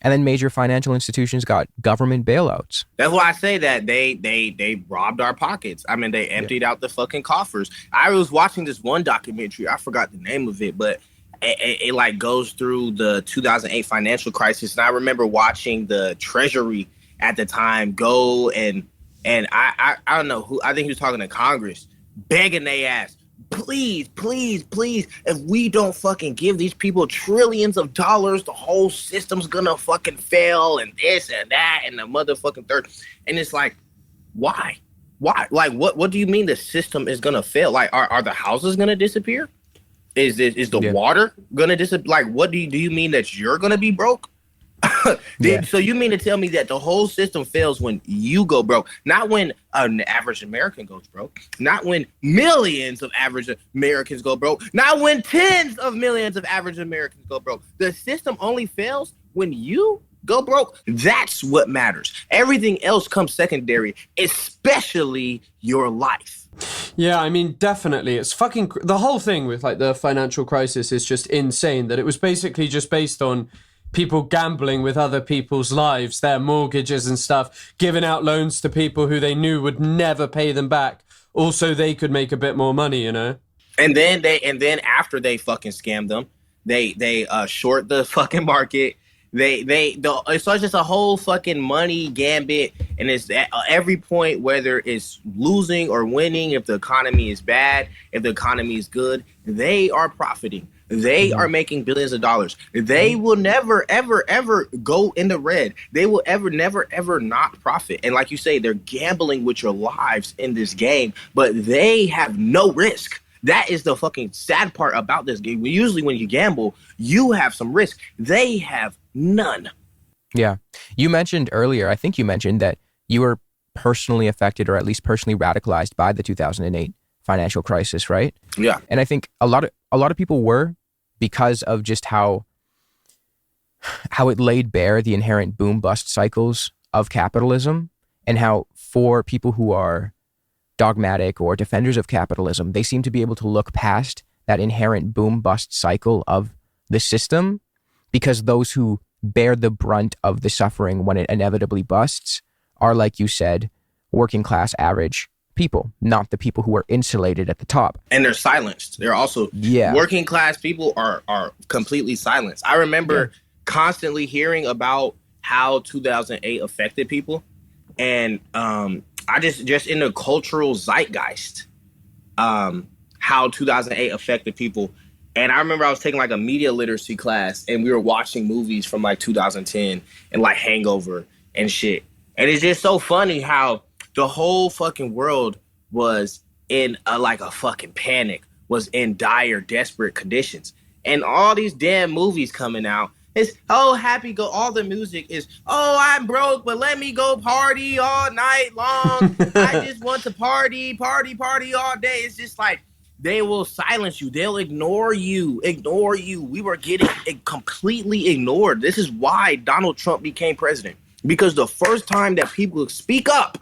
And then major financial institutions got government bailouts. That's why I say that they robbed our pockets. I mean, they emptied out the fucking coffers. I was watching this one documentary. I forgot the name of it, but it like goes through the 2008 financial crisis. And I remember watching the Treasury at the time go and I don't know who, I think he was talking to Congress, begging they ass, please, if we don't fucking give these people trillions of dollars, the whole system's gonna fucking fail, and this and that and the motherfucking third. And it's like, why? Like, what do you mean the system is gonna fail? Like, are the houses gonna disappear? Is the water gonna disappear? Like, what do you mean that you're gonna be broke? So you mean to tell me that the whole system fails when you go broke, not when an average American goes broke, not when millions of average Americans go broke, not when tens of millions of average Americans go broke. The system only fails when you go broke. That's what matters. Everything else comes secondary, especially your life. Yeah, I mean, definitely. It's fucking... The whole thing with, like, the financial crisis is just insane, that it was basically just based on people gambling with other people's lives, their mortgages and stuff, giving out loans to people who they knew would never pay them back. Also, they could make a bit more money, you know? And then after they fucking scammed them, they short the fucking market. It's just a whole fucking money gambit, and it's at every point, whether it's losing or winning, if the economy is bad, if the economy is good, they are profiting. They are making billions of dollars. They will never, ever, ever go in the red. They will never, ever not profit. And like you say, they're gambling with your lives in this game, but they have no risk. That is the fucking sad part about this game. Usually when you gamble, you have some risk. They have none. Yeah. You mentioned earlier, I think you mentioned that you were personally affected, or at least personally radicalized, by the 2008 financial crisis, right? Yeah. And I think a lot of people were, because of just how it laid bare the inherent boom bust cycles of capitalism, and how for people who are dogmatic or defenders of capitalism, they seem to be able to look past that inherent boom bust cycle of the system, because those who bear the brunt of the suffering when it inevitably busts are, like you said, working class average people, not the people who are insulated at the top. And they're silenced. They're also working class people are completely silenced. I remember constantly hearing about how 2008 affected people, and I just in the cultural zeitgeist, how 2008 affected people. And I remember I was taking like a media literacy class, and we were watching movies from like 2010 and like Hangover and shit. And it's just so funny how the whole fucking world was in a fucking panic, was in dire, desperate conditions. And all these damn movies coming out, it's, oh, happy go. All the music is, oh, I'm broke, but let me go party all night long. I just want to party all day. It's just like, they will silence you. They'll ignore you. We were getting completely ignored. This is why Donald Trump became president. Because the first time that people speak up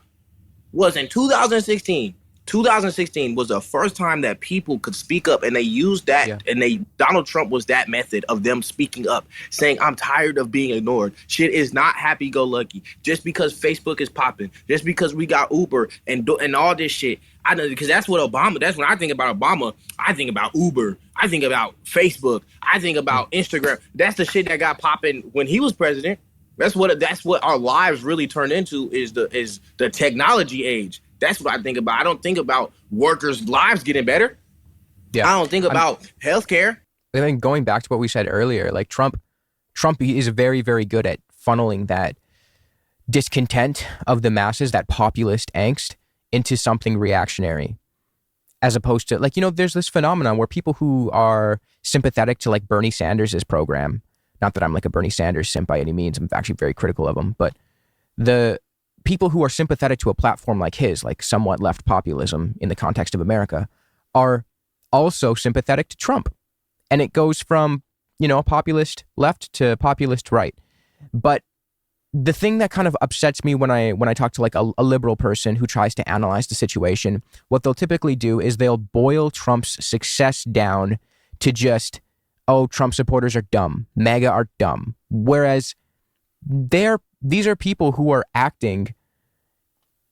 was in 2016. 2016 was the first time that people could speak up, and they used that, and Donald Trump was that method of them speaking up, saying, I'm tired of being ignored. Shit is not happy-go-lucky. Just because Facebook is popping, just because we got Uber and all this shit. I know, because that's when I think about Obama, I think about Uber, I think about Facebook, I think about Instagram. That's the shit that got popping when he was president. That's what our lives really turned into, is the technology age. That's what I think about. I don't think about workers' lives getting better. Yeah. I don't think about healthcare. I think going back to what we said earlier, like Trump is very, very good at funneling that discontent of the masses, that populist angst, into something reactionary, as opposed to, like, there's this phenomenon where people who are sympathetic to like Bernie Sanders' program, not that I'm like a Bernie Sanders simp by any means, I'm actually very critical of him, but the people who are sympathetic to a platform like his, like somewhat left populism in the context of America, are also sympathetic to Trump. And it goes from, a populist left to populist right. But the thing that kind of upsets me when I talk to like a liberal person who tries to analyze the situation, what they'll typically do is they'll boil Trump's success down to just, oh, Trump supporters are dumb, MAGA are dumb. Whereas these are people who are acting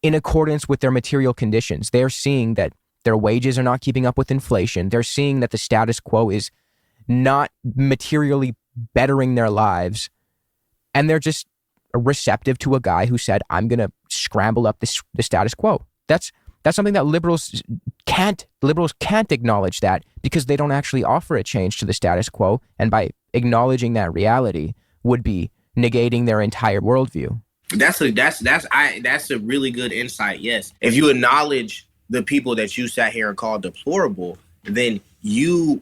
in accordance with their material conditions. They're seeing that their wages are not keeping up with inflation. They're seeing that the status quo is not materially bettering their lives. And they're just receptive to a guy who said, I'm going to scramble up the status quo. That's something that liberals can't acknowledge, that because they don't actually offer a change to the status quo. And by acknowledging that reality would be negating their entire worldview. That's a really good insight. Yes. If you acknowledge the people that you sat here and called deplorable, then your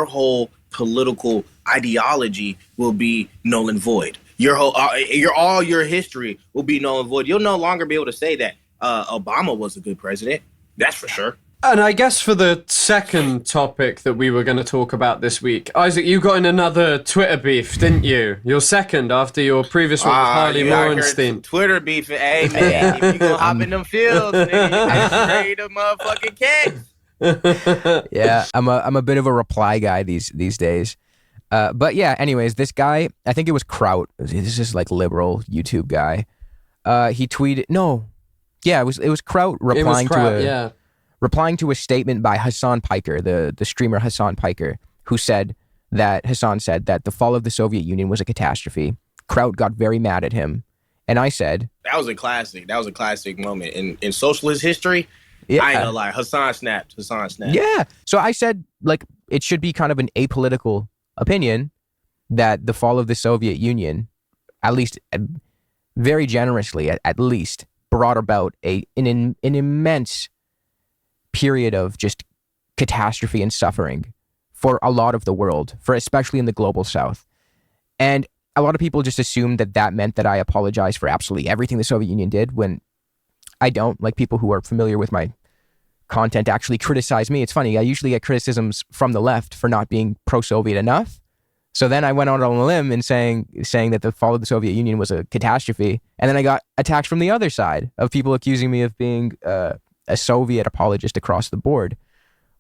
whole political ideology will be null and void. Your history will be null and void. You'll no longer be able to say that Obama was a good president. That's for sure. And I guess for the second topic that we were going to talk about this week, Isaac, you got in another Twitter beef, didn't you? Your second after your previous one with Harley Morenstein. Twitter beef. Hey, man, if you gonna hop in them fields, nigga, you gotta trade them motherfucking kicks. Yeah, I'm a bit of a reply guy these days. But yeah, anyways, this guy, I think it was Kraut. This is like liberal YouTube guy. He tweeted, it was Kraut replying to a statement by Hassan Piker, the streamer Hassan Piker, who said that Hassan said that the fall of the Soviet Union was a catastrophe. Kraut got very mad at him. And I said, that was a classic moment in socialist history. Yeah. I ain't gonna lie. Hassan snapped. Yeah. So I said, like, it should be kind of an apolitical opinion that the fall of the Soviet Union, at least very generously, at least, brought about an immense period of just catastrophe and suffering for a lot of the world, for especially in the global south. And a lot of people just assumed that meant that I apologize for absolutely everything the Soviet Union did, when I don't. Like, people who are familiar with my content actually criticize me. It's funny, I usually get criticisms from the left for not being pro-Soviet enough. So then I went out on a limb and saying that the fall of the Soviet Union was a catastrophe. And then I got attacked from the other side of people accusing me of being a Soviet apologist across the board,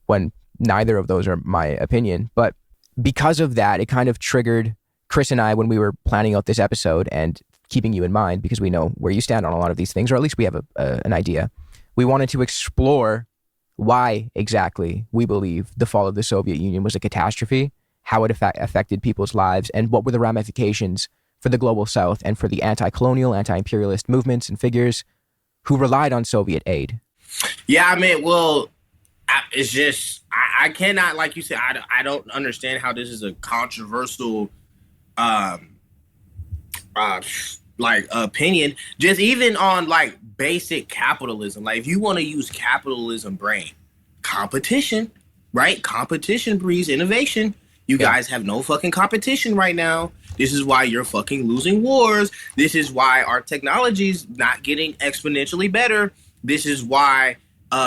when neither of those are my opinion. But because of that, it kind of triggered Chris and I when we were planning out this episode, and keeping you in mind because we know where you stand on a lot of these things, or at least we have an idea. we wanted to explore why exactly we believe the fall of the Soviet Union was a catastrophe, how it affected people's lives, and what were the ramifications for the global South and for the anti-colonial, anti-imperialist movements and figures who relied on Soviet aid. Yeah, I mean, well, it's just, I cannot, like you said, I don't understand how this is a controversial, opinion, just even on, like, basic capitalism. Like, if you want to use capitalism brain, competition, right? Competition breeds innovation. You guys have no fucking competition right now. This is why you're fucking losing wars. This is why our technology's not getting exponentially better. This is why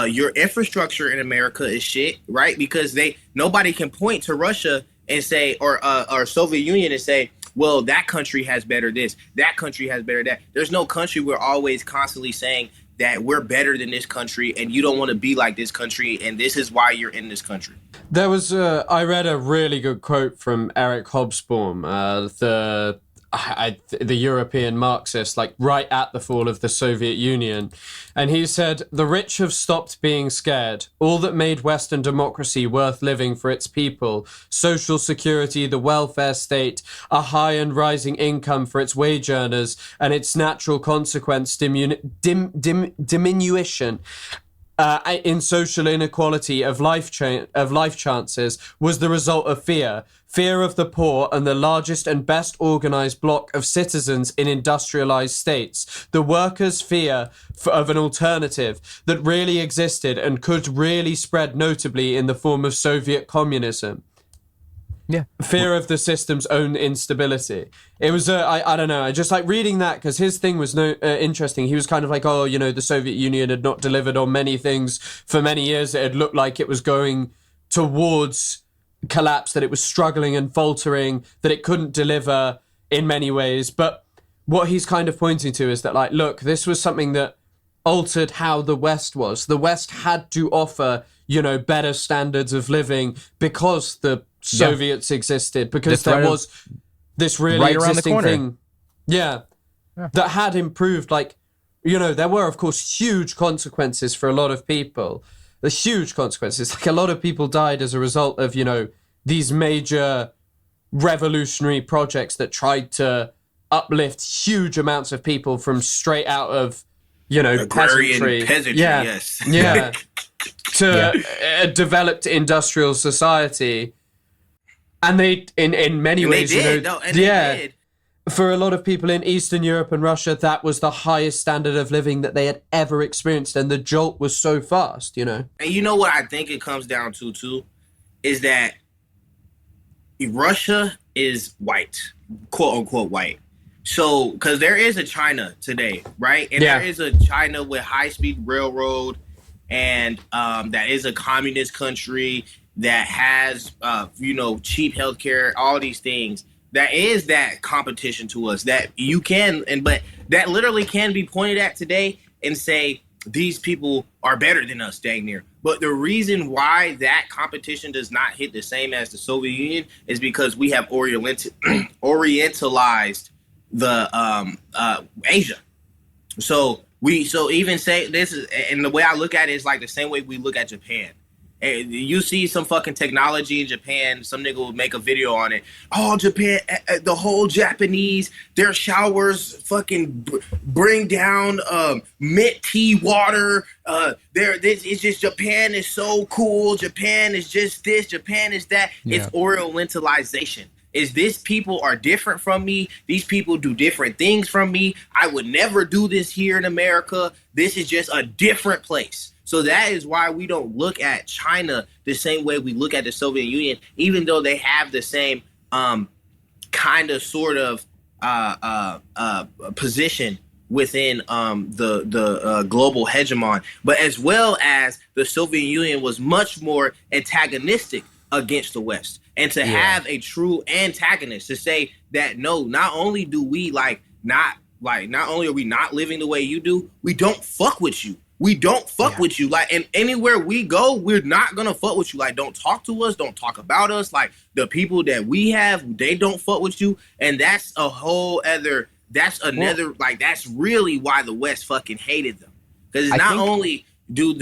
your infrastructure in America is shit, right? Because nobody can point to Russia and say, or Soviet Union and say, well, that country has better this, that country has better that. There's no country. We're always constantly saying that we're better than this country and you don't want to be like this country and this is why you're in this country. There was I read a really good quote from Eric Hobsbawm, the European Marxist, like right at the fall of the Soviet Union. And he said, "The rich have stopped being scared. All that made Western democracy worth living for its people, social security, the welfare state, a high and rising income for its wage earners, and its natural consequence, diminution in social inequality of life chances, was the result of fear of the poor and the largest and best organized bloc of citizens in industrialized states. The workers' fear of an alternative that really existed and could really spread notably in the form of Soviet communism. Yeah. Fear of the system's own instability." It was, I don't know, I just like reading that because his thing was interesting. He was kind of like, oh, you know, the Soviet Union had not delivered on many things for many years. It had looked like it was going towards collapse, that it was struggling and faltering, that it couldn't deliver in many ways. But what he's kind of pointing to is that, like, look, this was something that altered how the West was. The West had to offer, you know, better standards of living because the Soviets existed, because there was this really existing thing, that had improved. Like, you know, there were, of course, huge consequences for a lot of people. The huge consequences. Like, a lot of people died as a result of, you know, these major revolutionary projects that tried to uplift huge amounts of people from straight out of, you know, peasantry, to a developed industrial society. And they, in many ways, they did. For a lot of people in Eastern Europe and Russia, that was the highest standard of living that they had ever experienced, and the jolt was so fast, you know. And you know what I think it comes down to too, is that Russia is white, quote unquote white. So, because there is a China today, right? And there is a China with high-speed railroad, and that is a communist country that has, you know, cheap healthcare, all these things. That is that competition to us that you can, but that literally can be pointed at today and say, these people are better than us, dang near. But the reason why that competition does not hit the same as the Soviet Union is because we have orientalized the Asia. So even say this is, and the way I look at it is like the same way we look at Japan. You see some fucking technology in Japan, some nigga will make a video on it. Oh, Japan, the whole Japanese, their showers fucking bring down mint tea water. It's just, Japan is so cool. Japan is just this, Japan is that. Yeah. It's Orientalization. Is this people are different from me. These people do different things from me. I would never do this here in America. This is just a different place. So that is why we don't look at China the same way we look at the Soviet Union, even though they have the same kind of sort of position within the global hegemon. But as well as the Soviet Union was much more antagonistic against the West. And to have a true antagonist to say that, no, not only do we not only are we not living the way you do, we don't fuck with you. We don't fuck with you. Like, and anywhere we go, we're not gonna fuck with you. Like, don't talk to us. Don't talk about us. Like, the people that we have, they don't fuck with you. And that's a whole other, that's really why the West fucking hated them. Because it's not only do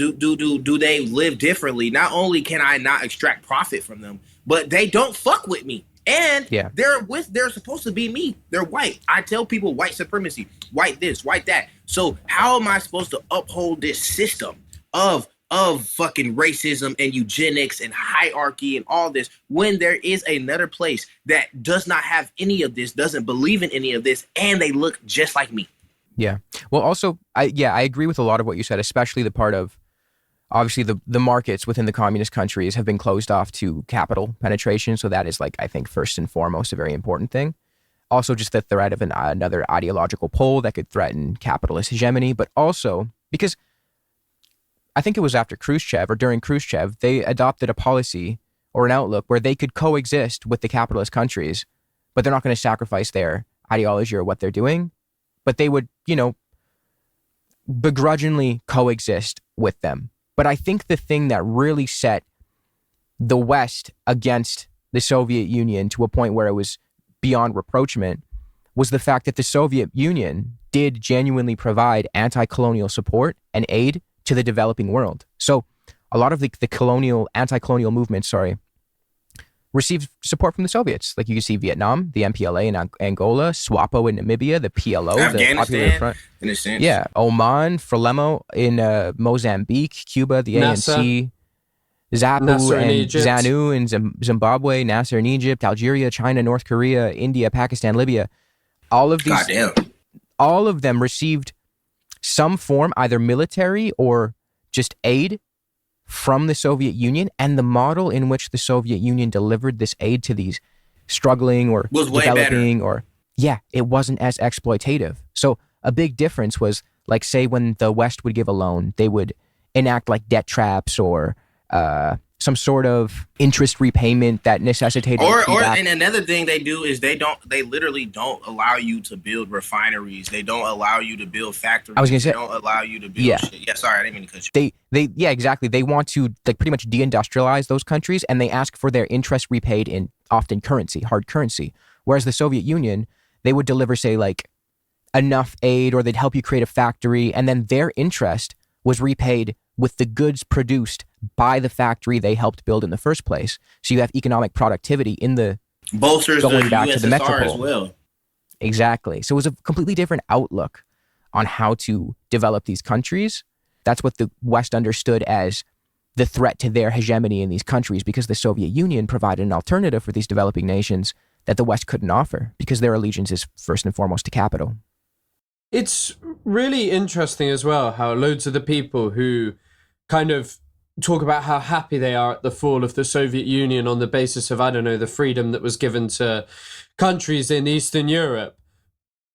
they live differently? Not only can I not extract profit from them, but they don't fuck with me. And they're supposed to be me. They're white. I tell people white supremacy, white this, white that. So how am I supposed to uphold this system of fucking racism and eugenics and hierarchy and all this when there is another place that does not have any of this, doesn't believe in any of this, and they look just like me? Yeah. Well, also, I agree with a lot of what you said, especially the part of, obviously, the markets within the communist countries have been closed off to capital penetration. So that is, like, I think, first and foremost, a very important thing. Also, just the threat of another ideological pole that could threaten capitalist hegemony. But also, because I think it was after Khrushchev or during Khrushchev, they adopted a policy or an outlook where they could coexist with the capitalist countries, but they're not going to sacrifice their ideology or what they're doing. But they would, begrudgingly coexist with them. But I think the thing that really set the West against the Soviet Union to a point where it was beyond reproachment was the fact that the Soviet Union did genuinely provide anti-colonial support and aid to the developing world. So a lot of the anti-colonial movements, received support from the Soviets. Like you can see Vietnam, the MPLA in Angola, SWAPO in Namibia, the PLO, the Popular Front. In a sense. Yeah, Oman, Frelimo in Mozambique, Cuba, the ANC, ZANU in Zimbabwe, Nasser in Egypt, Algeria, China, North Korea, India, Pakistan, Libya. All of them received some form, either military or just aid, from the Soviet Union, and the model in which the Soviet Union delivered this aid to these struggling or developing it wasn't as exploitative. So a big difference was, like, say when the West would give a loan, they would enact like debt traps or some sort of interest repayment that necessitated and another thing they do is they literally don't allow you to build refineries. They don't allow you to build factories. I was gonna say, they don't allow you to build shit. Yeah, sorry, I didn't mean to cut you. Exactly. They want to, like, pretty much deindustrialize those countries, and they ask for their interest repaid in often currency, hard currency. Whereas the Soviet Union, they would deliver, say, like, enough aid, or they'd help you create a factory, and then their interest was repaid with the goods produced by the factory they helped build in the first place. So you have economic productivity in the bolsters going the back USSR to the metropole as well. Exactly. So it was a completely different outlook on how to develop these countries. That's what the West understood as the threat to their hegemony in these countries, because the Soviet Union provided an alternative for these developing nations that the West couldn't offer, because their allegiance is first and foremost to capital. It's really interesting as well how loads of the people who kind of talk about how happy they are at the fall of the Soviet Union on the basis of, I don't know, the freedom that was given to countries in Eastern Europe,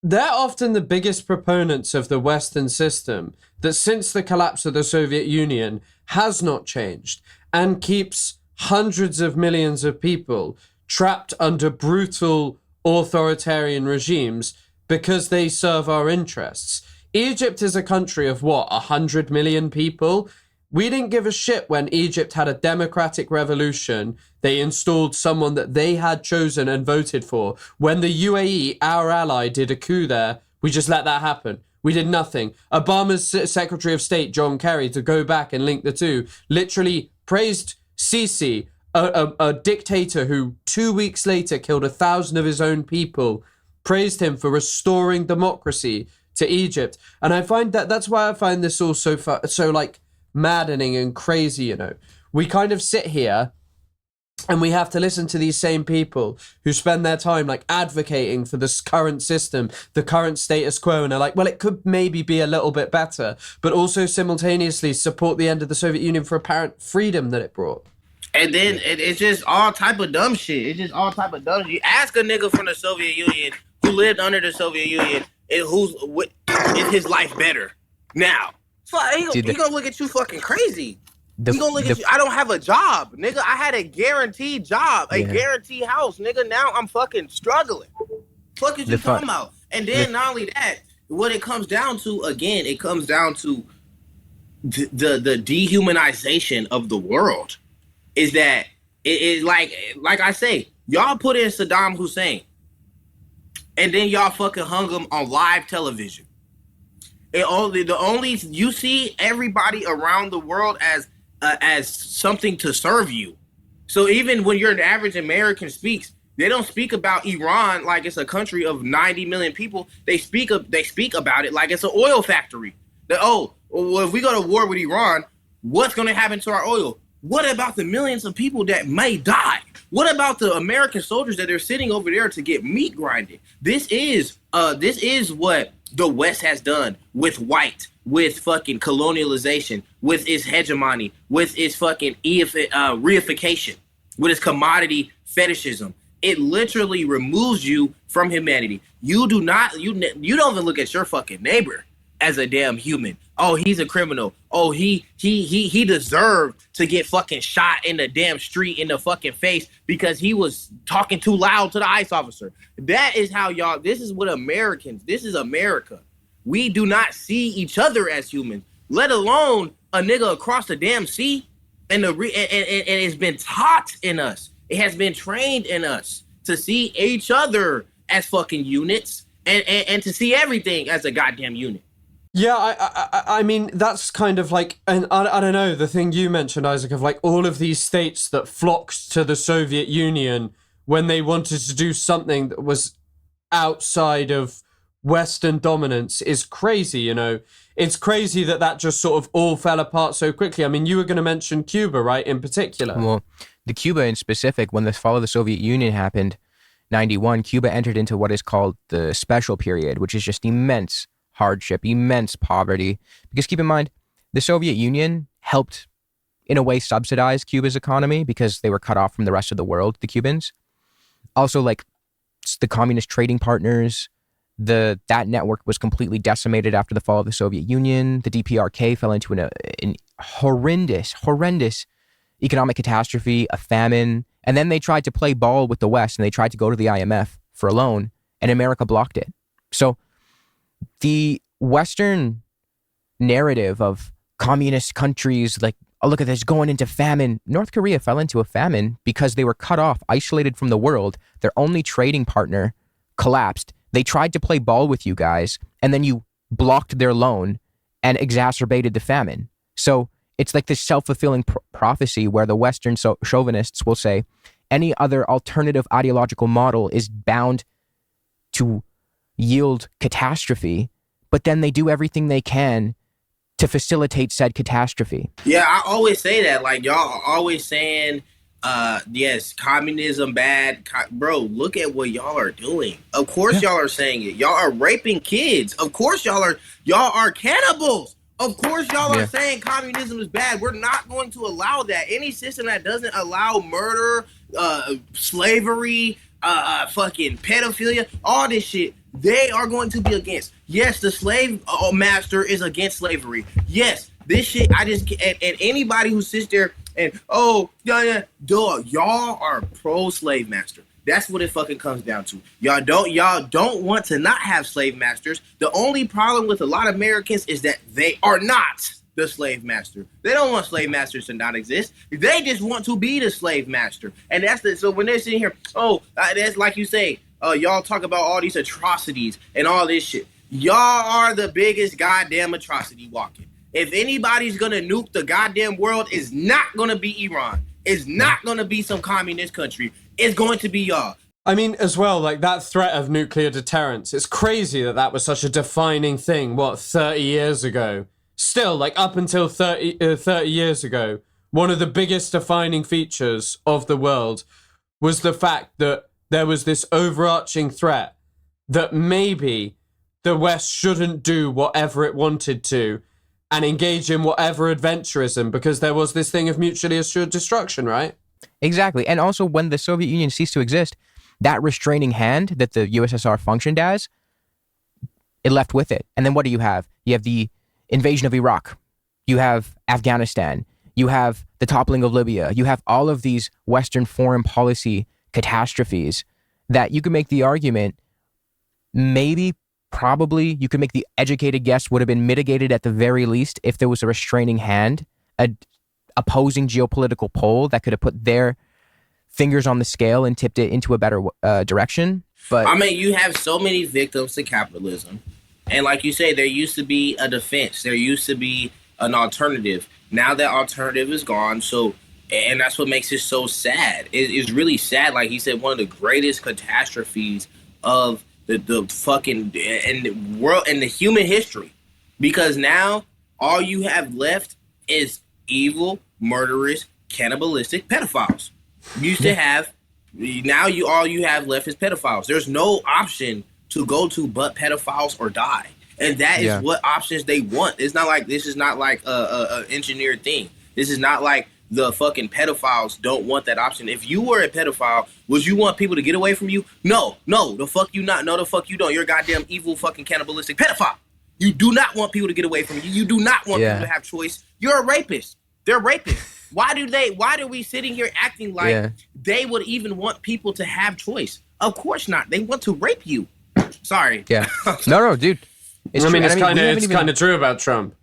they're often the biggest proponents of the Western system that, since the collapse of the Soviet Union, has not changed and keeps hundreds of millions of people trapped under brutal authoritarian regimes because they serve our interests. Egypt is a country of 100 million people? We didn't give a shit when Egypt had a democratic revolution. They installed someone that they had chosen and voted for. When the UAE, our ally, did a coup there, we just let that happen. We did nothing. Obama's Secretary of State, John Kerry, to go back and link the two, literally praised Sisi, a dictator who 2 weeks later killed 1,000 of his own people, praised him for restoring democracy to Egypt. And I find that's why I find this all so like maddening and crazy. We kind of sit here and we have to listen to these same people who spend their time like advocating for this current system, the current status quo, and they're like, well, it could maybe be a little bit better, but also simultaneously support the end of the Soviet Union for apparent freedom that it brought. And then it's just all type of dumb shit. It's just all type of dumb shit. You ask a nigga from the Soviet Union who lived under the Soviet Union, is his life better now? So he gonna look at you fucking crazy. He gonna look at you. I don't have a job, nigga. I had a guaranteed job, a guaranteed house, nigga. Now I'm fucking struggling. Fuck is you talking about? And then not only that, what it comes down to, again, it comes down to the dehumanization of the world. Is that it like I say, y'all put in Saddam Hussein, and then y'all fucking hung him on live television. The only you see everybody around the world as something to serve you. So even when your average American speaks, they don't speak about Iran like it's a country of 90 million people. They speak about it like it's an oil factory. Well, if we go to war with Iran, what's going to happen to our oil? What about the millions of people that may die? What about the American soldiers that are sitting over there to get meat grinded? This is what the West has done with with fucking colonialization, with its hegemony, with its fucking reification, with its commodity fetishism. It literally removes you from humanity. You don't even look at your fucking neighbor as a damn human. Oh, he's a criminal. Oh, he deserved to get fucking shot in the damn street in the fucking face because he was talking too loud to the ICE officer. That is how y'all, this is what Americans, this is America. We do not see each other as humans, let alone a nigga across the damn sea. And it's been taught in us. It has been trained in us to see each other as fucking units and to see everything as a goddamn unit. Yeah, I mean, that's kind of like, and I don't know, the thing you mentioned, Isaac, of like all of these states that flocked to the Soviet Union when they wanted to do something that was outside of Western dominance is crazy, you know? It's crazy that just sort of all fell apart so quickly. I mean, you were going to mention Cuba, right, in particular? Well, the Cuba in specific, when the fall of the Soviet Union happened, 91, Cuba entered into what is called the special period, which is just immense hardship, immense poverty. Because keep in mind, the Soviet Union helped, in a way, subsidize Cuba's economy because they were cut off from the rest of the world, the Cubans. Also, like, the communist trading partners, that network was completely decimated after the fall of the Soviet Union. The DPRK fell into an horrendous economic catastrophe, a famine. And then they tried to play ball with the West and they tried to go to the IMF for a loan, and America blocked it. So the Western narrative of communist countries, like, oh, look at this, going into famine. North Korea fell into a famine because they were cut off, isolated from the world. Their only trading partner collapsed. They tried to play ball with you guys, and then you blocked their loan and exacerbated the famine. So it's like this self-fulfilling prophecy where the Western chauvinists will say any other alternative ideological model is bound to yield catastrophe, but then they do everything they can to facilitate said catastrophe. Yeah, I always say that. Like, y'all are always saying, yes, communism bad. Bro, look at what y'all are doing. Of course y'all are saying it. Y'all are raping kids. Of course y'all are cannibals. Of course y'all are saying communism is bad. We're not going to allow that. Any system that doesn't allow murder, slavery, fucking pedophilia, all this shit, they are going to be against. Yes, the slave master is against slavery. Yes, this shit, and anybody who sits there and, y'all are pro-slave master. That's what it fucking comes down to. Y'all don't want to not have slave masters. The only problem with a lot of Americans is that they are not the slave master. They don't want slave masters to not exist. They just want to be the slave master. And so when they're sitting here, that's like you say, y'all talk about all these atrocities and all this shit. Y'all are the biggest goddamn atrocity walking. If anybody's gonna nuke the goddamn world, it's not gonna be Iran. It's not gonna be some communist country. It's going to be y'all. I mean, as well, like that threat of nuclear deterrence, it's crazy that was such a defining thing, 30 years ago? Still, like up until 30 years ago, one of the biggest defining features of the world was the fact that there was this overarching threat that maybe the West shouldn't do whatever it wanted to and engage in whatever adventurism because there was this thing of mutually assured destruction, right? Exactly. And also when the Soviet Union ceased to exist, that restraining hand that the USSR functioned as, it left with it. And then what do you have? You have the invasion of Iraq. You have Afghanistan. You have the toppling of Libya. You have all of these Western foreign policy catastrophes that you could make the argument, probably, you could make the educated guess would have been mitigated at the very least if there was a restraining hand, an opposing geopolitical pole that could have put their fingers on the scale and tipped it into a better direction. But I mean, you have so many victims to capitalism. And like you say, there used to be a defense. There used to be an alternative. Now that alternative is gone. So, and that's what makes it so sad. It's really sad. Like he said, one of the greatest catastrophes of the fucking in the world and the human history. Because now all you have left is evil, murderous, cannibalistic pedophiles. You used to have, now all you have left is pedophiles. There's no option to go to but pedophiles or die. And that is what options they want. It's not like, this is not like a engineered thing. This is not like the fucking pedophiles don't want that option. If you were a pedophile, would you want people to get away from you? No, the fuck you not. No, the fuck you don't. You're a goddamn evil fucking cannibalistic pedophile. You do not want people to get away from you. You do not want people to have choice. You're a rapist. They're rapists. Why are we sitting here acting like they would even want people to have choice? Of course not. They want to rape you. Sorry. Yeah. No, dude. It's kind of true about Trump.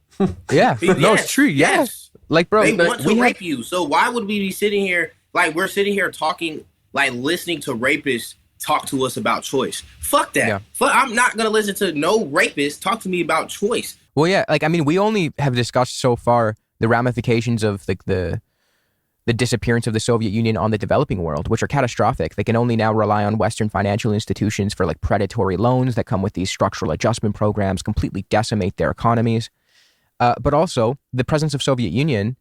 Yeah. No, it's true. Yes. Like, bro, they want to rape you. So why would we be sitting here like we're sitting here talking, like listening to rapists talk to us about choice? Fuck that. Yeah. I'm not gonna listen to no rapist talk to me about choice. Well, yeah. Like, I mean, we only have discussed so far the ramifications of like the disappearance of the Soviet Union on the developing world, which are catastrophic. They can only now rely on Western financial institutions for like predatory loans that come with these structural adjustment programs, completely decimate their economies. But also, the presence of Soviet Union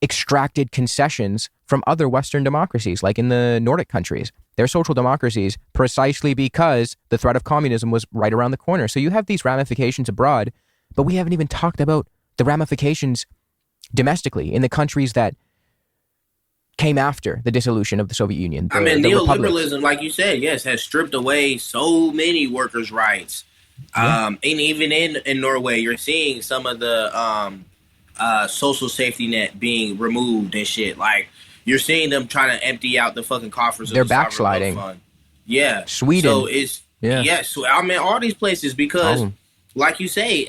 extracted concessions from other Western democracies, like in the Nordic countries. They're social democracies precisely because the threat of communism was right around the corner. So you have these ramifications abroad, but we haven't even talked about the ramifications domestically in the countries that came after the dissolution of the Soviet Union. Neoliberalism, like you said, yes, has stripped away so many workers' rights. And even in Norway, you're seeing some of the social safety net being removed and shit. Like, you're seeing them trying to empty out the fucking coffers of They're the backsliding. Fund. Yeah. Sweden. So I mean, all these places, because like you say,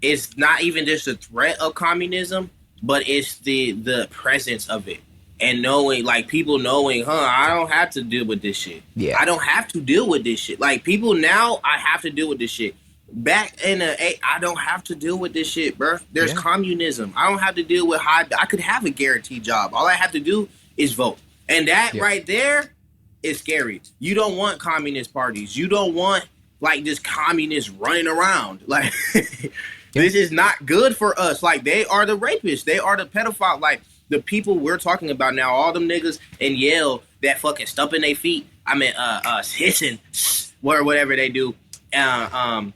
it's not even just a threat of communism, but it's the presence of it. And knowing, like, people knowing, I don't have to deal with this shit. Yeah. I don't have to deal with this shit. Like, people now, I have to deal with this shit. Back in I don't have to deal with this shit, bro. There's communism. I don't have to deal with I could have a guaranteed job. All I have to do is vote. And that right there is scary. You don't want communist parties. You don't want, like, just communists running around. Like, this is not good for us. Like, they are the rapists. They are the pedophiles. Like, the people we're talking about now, all them niggas in Yale that fucking stumping their feet, hissing, or whatever they do, to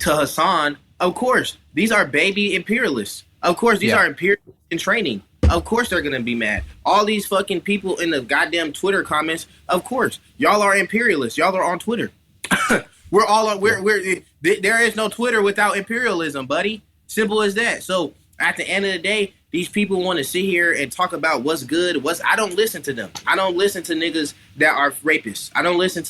Hassan, of course, these are baby imperialists. Of course, these are imperialists in training. Of course they're gonna be mad. All these fucking people in the goddamn Twitter comments, of course, y'all are imperialists. Y'all are on Twitter. We're all on, there is no Twitter without imperialism, buddy. Simple as that. So at the end of the day, these people want to sit here and talk about what's good. I don't listen to them. I don't listen to niggas that are rapists. I don't listen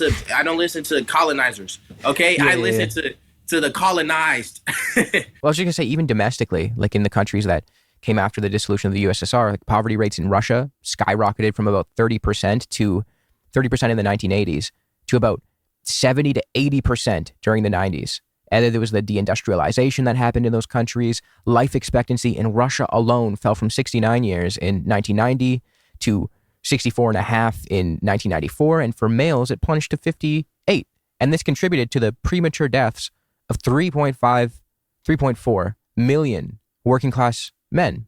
to colonizers. Okay, I listen to the colonized. Well, I was just gonna say, even domestically, like in the countries that came after the dissolution of the USSR, like poverty rates in Russia skyrocketed from about 30% to 30% in the 1980s to about 70 to 80% during the 90s. And then there was the deindustrialization that happened in those countries. Life expectancy in Russia alone fell from 69 years in 1990 to 64 and a half in 1994. And for males, it plunged to 58. And this contributed to the premature deaths of 3.4 million working class men.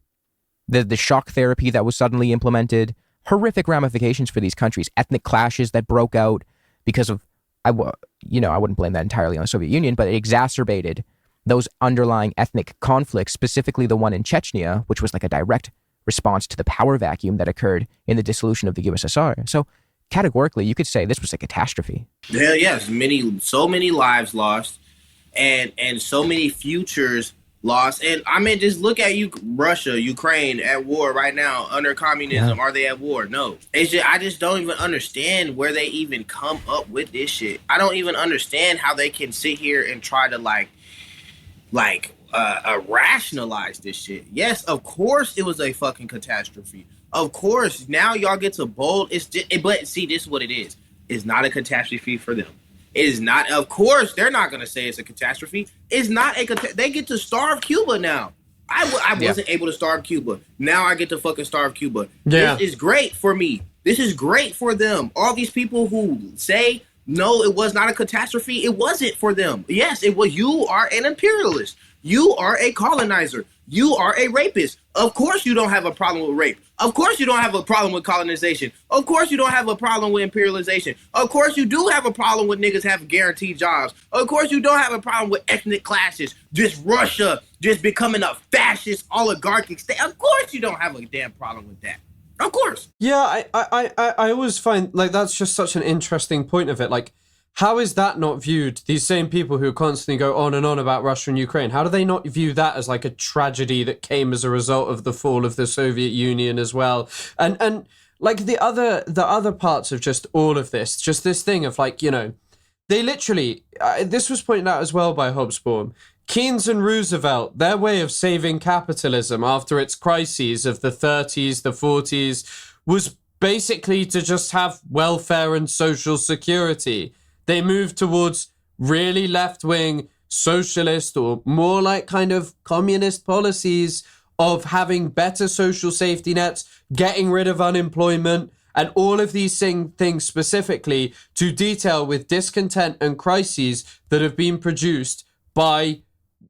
The shock therapy that was suddenly implemented, horrific ramifications for these countries, ethnic clashes that broke out because of, I wouldn't blame that entirely on the Soviet Union, but it exacerbated those underlying ethnic conflicts, specifically the one in Chechnya, which was like a direct response to the power vacuum that occurred in the dissolution of the USSR. So categorically, you could say this was a catastrophe. Hell yes, so many lives lost, and so many futures lost. And I mean, just look at Russia, Ukraine at war right now under communism. Yeah. Are they at war? No. It's just, I just don't even understand where they even come up with this shit. I don't even understand how they can sit here and try to rationalize this shit. Yes, of course it was a fucking catastrophe. Of course, now y'all get to bold. But see, this is what it is. It's not a catastrophe for them. It is not. Of course, they're not going to say it's a catastrophe. It's not they get to starve Cuba now. I wasn't able to starve Cuba. Now I get to fucking starve Cuba. Yeah. This is great for me. This is great for them. All these people who say, no, it was not a catastrophe. It wasn't for them. Yes, it was. You are an imperialist. You are a colonizer. You are a rapist. Of course you don't have a problem with rape. Of course you don't have a problem with colonization. Of course you don't have a problem with imperialization. Of course you do have a problem with niggas having guaranteed jobs. Of course you don't have a problem with ethnic clashes. Just Russia just becoming a fascist oligarchic state. Of course you don't have a damn problem with that. Of course. Yeah, I always find, like, that's just such an interesting point of it. Like, how is that not viewed? These same people who constantly go on and on about Russia and Ukraine, how do they not view that as like a tragedy that came as a result of the fall of the Soviet Union as well? And like the other parts of just all of this, just this thing of like, you know, they literally, this was pointed out as well by Hobsbawm, Keynes and Roosevelt, their way of saving capitalism after its crises of the 30s, the 40s, was basically to just have welfare and social security. They moved towards really left-wing socialist or more like kind of communist policies of having better social safety nets, getting rid of unemployment, and all of these things specifically to detail with discontent and crises that have been produced by,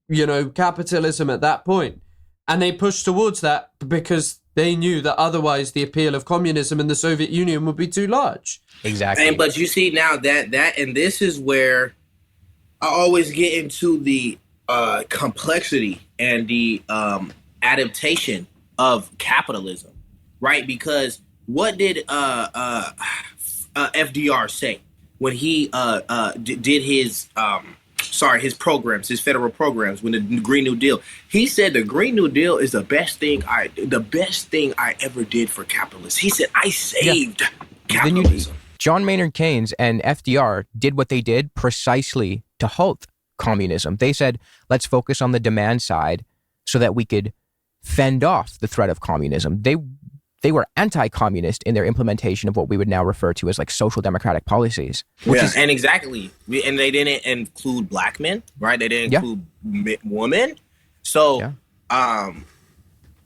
you know, capitalism at that point. And they pushed towards that because they knew that otherwise the appeal of communism in the Soviet Union would be too large. Exactly. But you see now that and this is where I always get into the complexity and the adaptation of capitalism, right? Because what did FDR say when he did his his programs, his federal programs, when the Green New Deal? He said the Green New Deal is the best thing I ever did for capitalists. He said I saved capitalism. John Maynard Keynes and FDR did what they did precisely to halt communism. They said, let's focus on the demand side so that we could fend off the threat of communism. They were anti-communist in their implementation of what we would now refer to as like social democratic policies. And exactly. And they didn't include black men, right? They didn't include women. So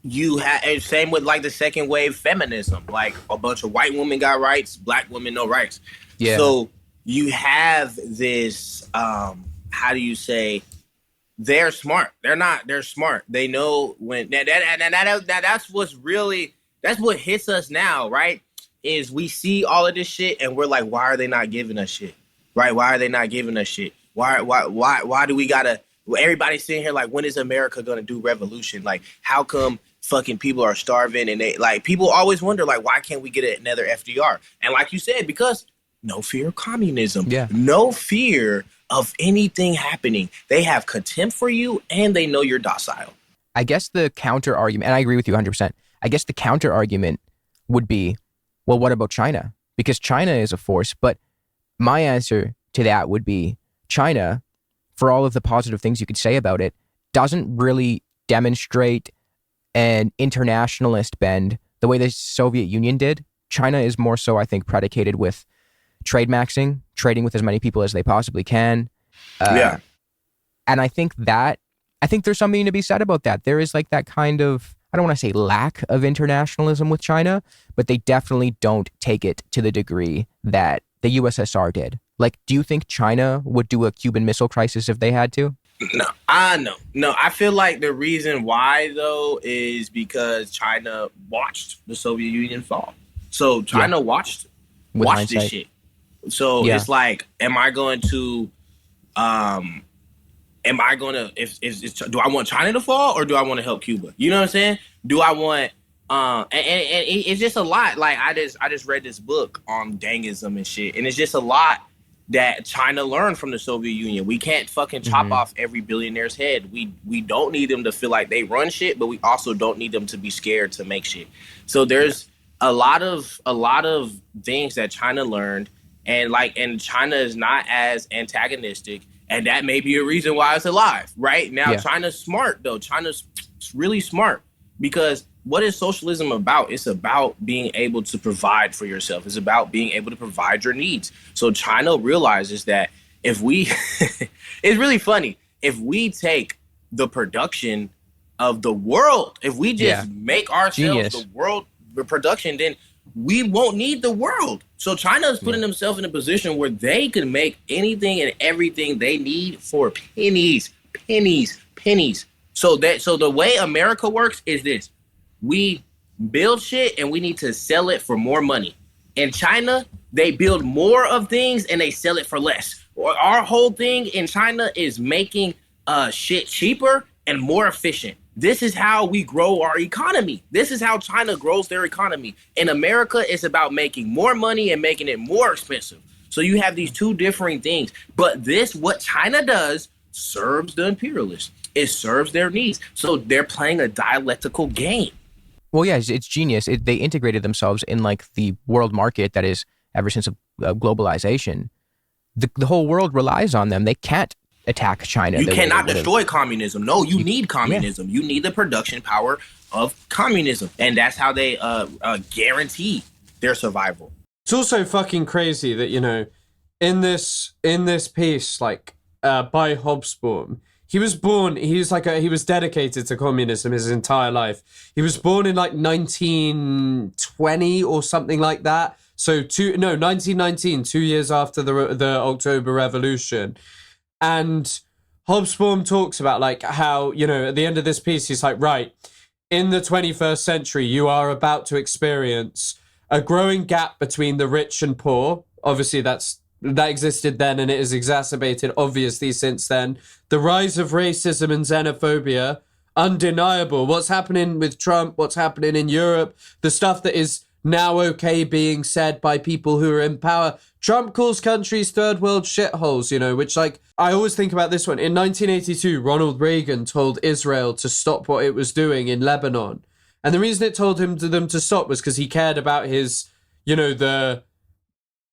you had same with like the second wave feminism, like a bunch of white women got rights, black women no rights. Yeah. So you have this, how do you say, they're smart. They're smart. They know when that's what's really, that's what hits us now, right? Is we see all of this shit and we're like, why are they not giving us shit? Right? Why are they not giving us shit? Why do we gotta, everybody's sitting here like, when is America gonna do revolution? Like, how come fucking people are starving? And they like, people always wonder like, why can't we get another FDR? And like you said, because no fear of communism, no fear of anything happening. They have contempt for you and they know you're docile. I guess the counter argument, and I agree with you 100%. I guess the counter argument would be, well, what about China? Because China is a force, but my answer to that would be China, for all of the positive things you could say about it, doesn't really demonstrate an internationalist bend the way the Soviet Union did. China is more so, I think, predicated with trade maxing, trading with as many people as they possibly can. And I think there's something to be said about that. There is like that kind of, I don't want to say lack of internationalism with China, but they definitely don't take it to the degree that the USSR did. Like, do you think China would do a Cuban Missile Crisis if they had to? No, I feel like the reason why though is because China watched the Soviet Union fall. So China watched this shit. So it's like, do I want China to fall or do I want to help Cuba? You know what I'm saying? Do I want, and it's just a lot. Like I just read this book on Dangism and shit. And it's just a lot that China learned from the Soviet Union. We can't fucking chop off every billionaire's head. We don't need them to feel like they run shit, but we also don't need them to be scared to make shit. So there's a lot of things that China learned, and China is not as antagonistic, and that may be a reason why it's alive right now. China's smart though. China's really smart, because what is socialism about? It's about being able to provide for yourself. It's about being able to provide your needs. So China realizes that if we, it's really funny. If we take the production of the world, if we just make ourselves the world, the production, then we won't need the world. So China is putting themselves in a position where they can make anything and everything they need for pennies. So the way America works is this: we build shit and we need to sell it for more money. In China, they build more of things and they sell it for less. Our whole thing in China is making shit cheaper and more efficient. This is how we grow our economy. This is how China grows their economy. In America, it's about making more money and making it more expensive. So you have these two different things. But what China does serves the imperialists. It serves their needs. So they're playing a dialectical game. Well, yeah, it's genius. They integrated themselves in like the world market that is ever since globalization. The whole world relies on them. They can't attack China. You cannot destroy communism. No, you need communism. You need the production power of communism. And that's how they guarantee their survival. It's also fucking crazy that, you know, in this piece, like by Hobsbawm, he was dedicated to communism his entire life. He was born in like 1920 or something like that. So 1919, 2 years after the October Revolution. And Hobsbawm talks about like how, you know, at the end of this piece, he's like, right, in the 21st century, you are about to experience a growing gap between the rich and poor. Obviously, that existed then and it is exacerbated, obviously, since then. The rise of racism and xenophobia, undeniable. What's happening with Trump, what's happening in Europe, the stuff that is now okay being said by people who are in power. Trump calls countries third world shitholes, you know, which, like, I always think about this one. In 1982, Ronald Reagan told Israel to stop what it was doing in Lebanon. And the reason it told them to stop was because he cared about his, you know, the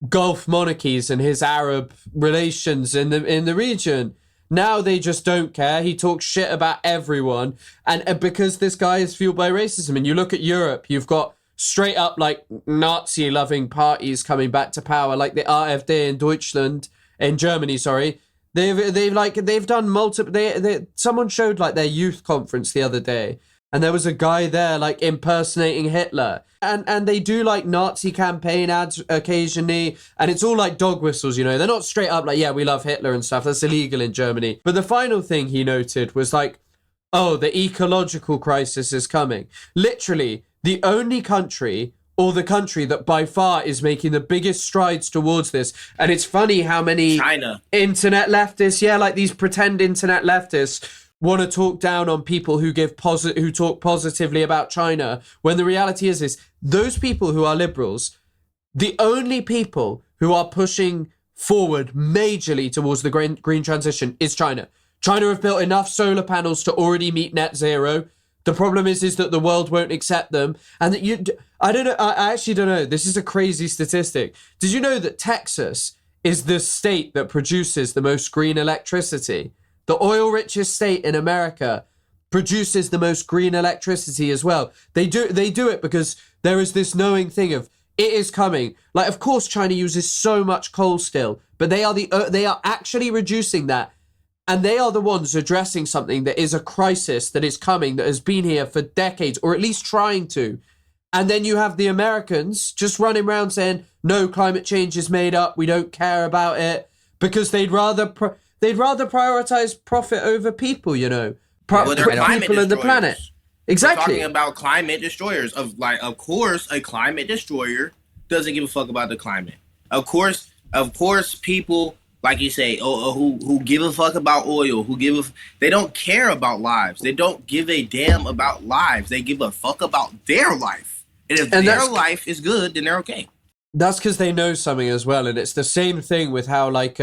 Gulf monarchies and his Arab relations in the region. Now they just don't care. He talks shit about everyone. And because this guy is fueled by racism. And you look at Europe, you've got straight up like Nazi loving parties coming back to power, like the AfD in Germany, sorry. They've done multiple, someone showed like their youth conference the other day, and there was a guy there like impersonating Hitler. And they do like Nazi campaign ads occasionally, and it's all like dog whistles, you know. They're not straight up like, yeah, we love Hitler and stuff. That's illegal in Germany. But the final thing he noted was like, oh, the ecological crisis is coming. Literally, the only country, or the country that by far is making the biggest strides towards this. And it's funny how many China internet leftists, like these pretend internet leftists, want to talk down on people who talk positively about China, when the reality is those people who are liberals, the only people who are pushing forward majorly towards the green transition is China. China have built enough solar panels to already meet net zero. The problem is that the world won't accept them. And that I don't know, I actually don't know. This is a crazy statistic. Did you know that Texas is the state that produces the most green electricity? The oil richest state in America produces the most green electricity as well. They do it because there is this knowing thing of it is coming. Like, of course, China uses so much coal still, but they are actually reducing that. And they are the ones addressing something that is a crisis that is coming, that has been here for decades, or at least trying to. And then you have the Americans just running around saying, no, climate change is made up, we don't care about it, because they'd rather prioritize profit over people, you know. People and the planet. Exactly. We're talking about climate destroyers. Of course, a climate destroyer doesn't give a fuck about the climate. Of course, people, like you say, who give a fuck about oil, they don't care about lives. They don't give a damn about lives. They give a fuck about their life. And if their life is good, then they're okay. That's because they know something as well. And it's the same thing with how like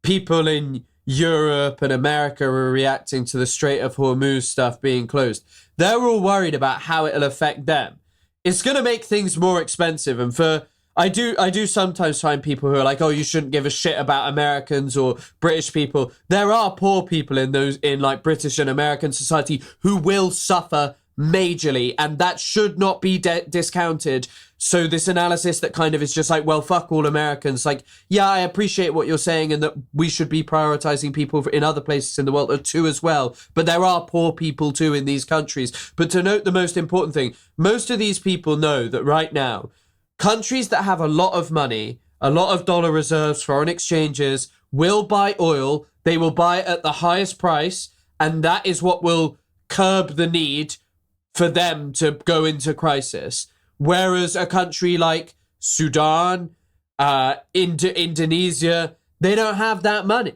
people in Europe and America are reacting to the Strait of Hormuz stuff being closed. They're all worried about how it'll affect them. It's going to make things more expensive. And I do sometimes find people who are like, oh, you shouldn't give a shit about Americans or British people. There are poor people in like British and American society who will suffer majorly, and that should not be discounted. So this analysis that kind of is just like, well, fuck all Americans. Like, yeah, I appreciate what you're saying and that we should be prioritizing people in other places in the world too as well. But there are poor people too in these countries. But to note the most important thing, most of these people know that right now, countries that have a lot of money, a lot of dollar reserves, foreign exchanges, will buy oil. They will buy it at the highest price, and that is what will curb the need for them to go into crisis. Whereas a country like Sudan, Indonesia, they don't have that money.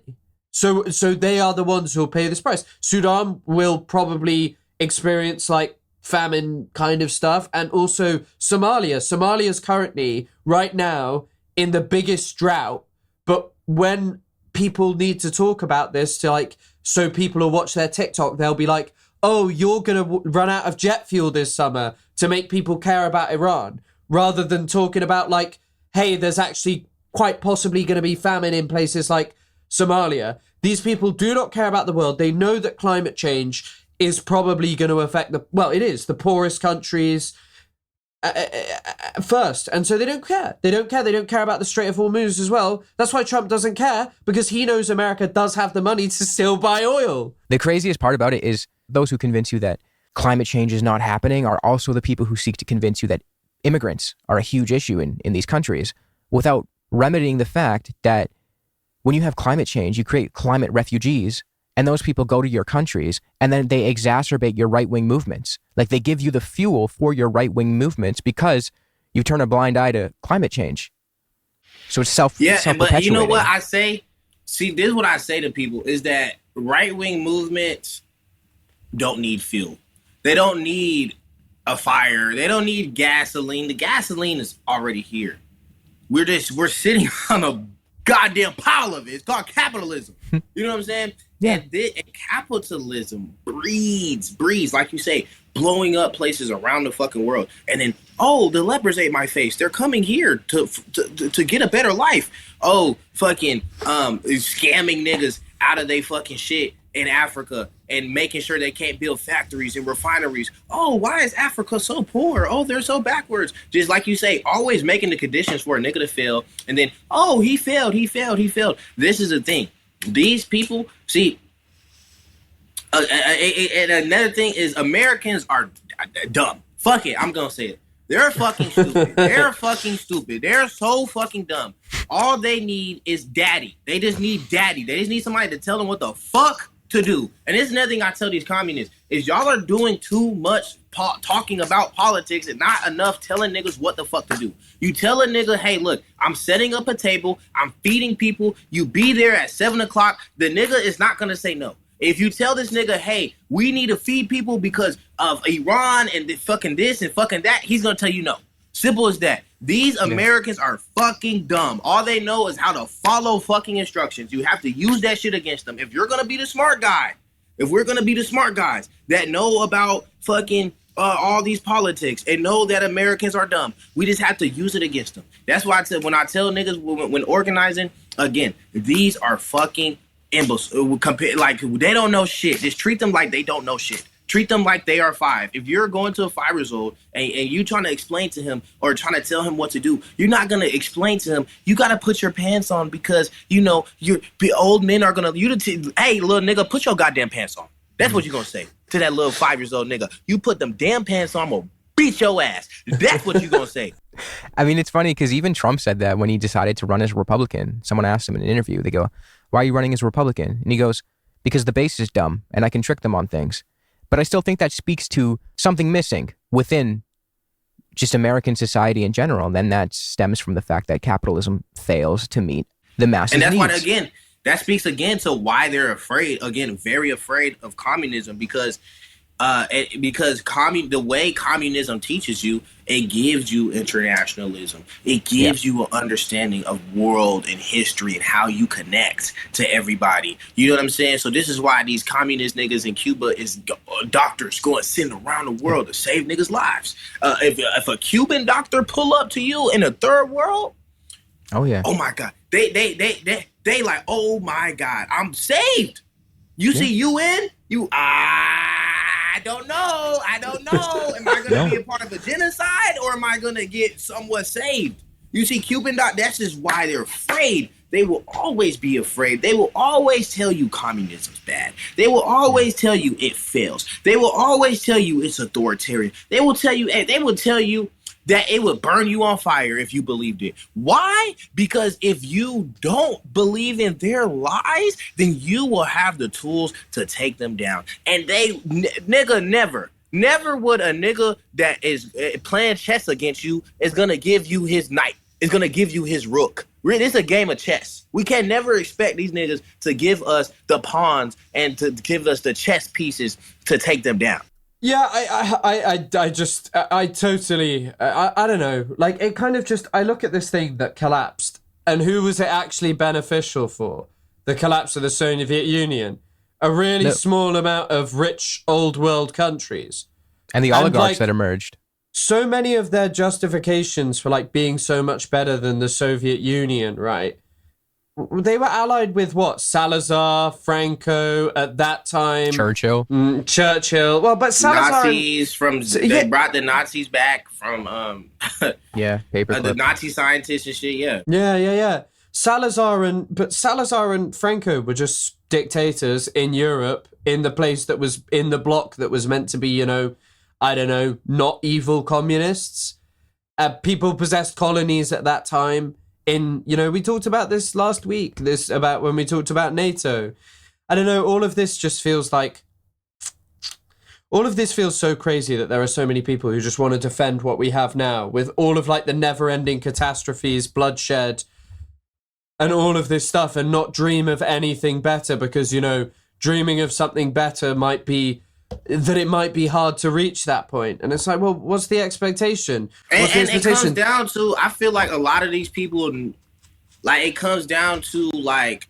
So they are the ones who will pay this price. Sudan will probably experience like famine kind of stuff. And also Somalia. Somalia's currently, right now, in the biggest drought. But when people need to talk about this to like, so people will watch their TikTok, they'll be like, oh, you're going to run out of jet fuel this summer to make people care about Iran, rather than talking about like, hey, there's actually quite possibly going to be famine in places like Somalia. These people do not care about the world. They know that climate change is probably going to affect the poorest countries first. And so they don't care. They don't care about the Strait of Hormuz as well. That's why Trump doesn't care, because he knows America does have the money to still buy oil. The craziest part about it is those who convince you that climate change is not happening are also the people who seek to convince you that immigrants are a huge issue in these countries, without remedying the fact that when you have climate change, you create climate refugees, and those people go to your countries, and then they exacerbate your right-wing movements. Like, they give you the fuel for your right-wing movements because you turn a blind eye to climate change. So it's self-perpetuating. But you know what I say? See, this is what I say to people, is that right-wing movements don't need fuel. They don't need a fire. They don't need gasoline. The gasoline is already here. We're sitting on a goddamn pile of it. It's called capitalism. You know what I'm saying? Yeah. And capitalism breeds, like you say, blowing up places around the fucking world. And then, oh, the lepers ate my face. They're coming here to get a better life. Oh, fucking scamming niggas out of they fucking shit in Africa and making sure they can't build factories and refineries. Oh, why is Africa so poor? Oh, they're so backwards. Just like you say, always making the conditions for a nigga to fail. And then, oh, he failed. This is the thing. These people, see, and another thing is Americans are dumb. Fuck it, I'm going to say it. They're fucking stupid. They're so fucking dumb. All they need is daddy. They just need daddy. They just need somebody to tell them what the fuck to do. And this is another thing I tell these communists, is y'all are doing too much talking about politics and not enough telling niggas what the fuck to do. You tell a nigga, hey, look, I'm setting up a table. I'm feeding people. You be there at 7 o'clock. The nigga is not going to say no. If you tell this nigga, hey, we need to feed people because of Iran and the fucking this and fucking that, he's going to tell you no. Simple as that. These Americans are fucking dumb. All they know is how to follow fucking instructions. You have to use that shit against them. If you're going to be the smart guy, if we're going to be the smart guys that know about fucking all these politics and know that Americans are dumb, we just have to use it against them. That's why I said, when I tell niggas when organizing, again, these are fucking imbeciles. Like, they don't know shit. Just treat them like they don't know shit. Treat them like they are 5. If you're going to a 5-year-old and you trying to explain to him or trying to tell him what to do, you're not going to explain to him. You got to put your pants on because, you know, old men are going to, hey, little nigga, put your goddamn pants on. That's what you're going to say to that little 5-year-old nigga. You put them damn pants on, I'm going to beat your ass. That's what you're going to say. I mean, it's funny because even Trump said that when he decided to run as a Republican. Someone asked him in an interview, they go, why are you running as a Republican? And he goes, because the base is dumb and I can trick them on things. But I still think that speaks to something missing within just American society in general. And then that stems from the fact that capitalism fails to meet the masses' needs. And that's why, again, that speaks again to why they're afraid, again, very afraid of communism, because the way communism teaches you, it gives you internationalism. It gives you an understanding of world and history and how you connect to everybody. You know what I'm saying? So this is why these communist niggas in Cuba is doctors going sent around the world to save niggas' lives. If a Cuban doctor pull up to you in a third world, oh yeah, oh my God, they like, oh my God, I'm saved. You see UN, I don't know. Am I going to be a part of a genocide, or am I going to get somewhat saved? You see, that's just why they're afraid. They will always be afraid. They will always tell you communism's bad. They will always tell you it fails. They will always tell you it's authoritarian. They will tell you that it would burn you on fire if you believed it. Why? Because if you don't believe in their lies, then you will have the tools to take them down. And never would a nigga that is playing chess against you is going to give you his knight. Is going to give you his rook. It's a game of chess. We can never expect these niggas to give us the pawns and to give us the chess pieces to take them down. Yeah, I totally, I don't know. Like, it kind of just, I look at this thing that collapsed, and who was it actually beneficial for? The collapse of the Soviet Union. A really small amount of rich old world countries. And the oligarchs that emerged. So many of their justifications for like being so much better than the Soviet Union, right? They were allied with what? Salazar, Franco at that time. Churchill. Well, but Salazar... They brought the Nazis back from... paperclip. The Nazi scientists and shit, yeah. Yeah. Salazar and Franco were just dictators in Europe, in the place that was in the bloc that was meant to be, I don't know, not evil communists. People possessed colonies at that time. We talked about this last week, about when we talked about NATO. I don't know, all of this feels so crazy that there are so many people who just want to defend what we have now, with all of like the never-ending catastrophes, bloodshed, and all of this stuff, and not dream of anything better because, dreaming of something better might be hard to reach that point. And it's like, well, what's the expectation? It comes down to, I feel like a lot of these people, like, it comes down to like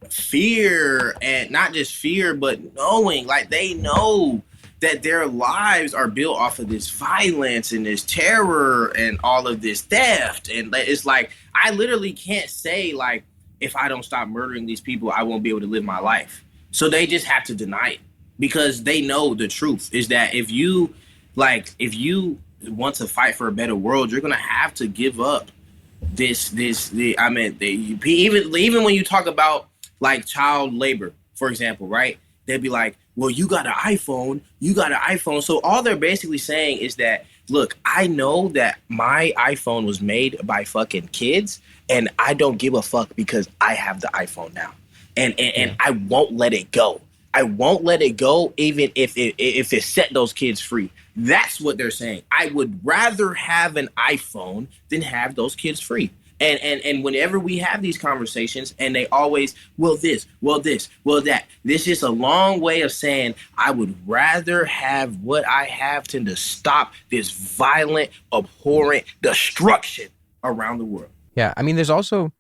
fear, and not just fear, but knowing, like, they know that their lives are built off of this violence and this terror and all of this theft. And it's like, I literally can't say, like, if I don't stop murdering these people, I won't be able to live my life. So they just have to deny it. Because they know the truth is that if you want to fight for a better world, you're gonna have to give up even when you talk about like child labor, for example, right? They'd be like, well, you got an iPhone. So all they're basically saying is that, look, I know that my iPhone was made by fucking kids, and I don't give a fuck because I have the iPhone now, and I won't let it go. I won't let it go, even if it set those kids free. That's what they're saying. I would rather have an iPhone than have those kids free. And whenever we have these conversations, and they always, well, this, well, that. This is a long way of saying I would rather have what I have to stop this violent, abhorrent destruction around the world. Yeah, I mean, there's also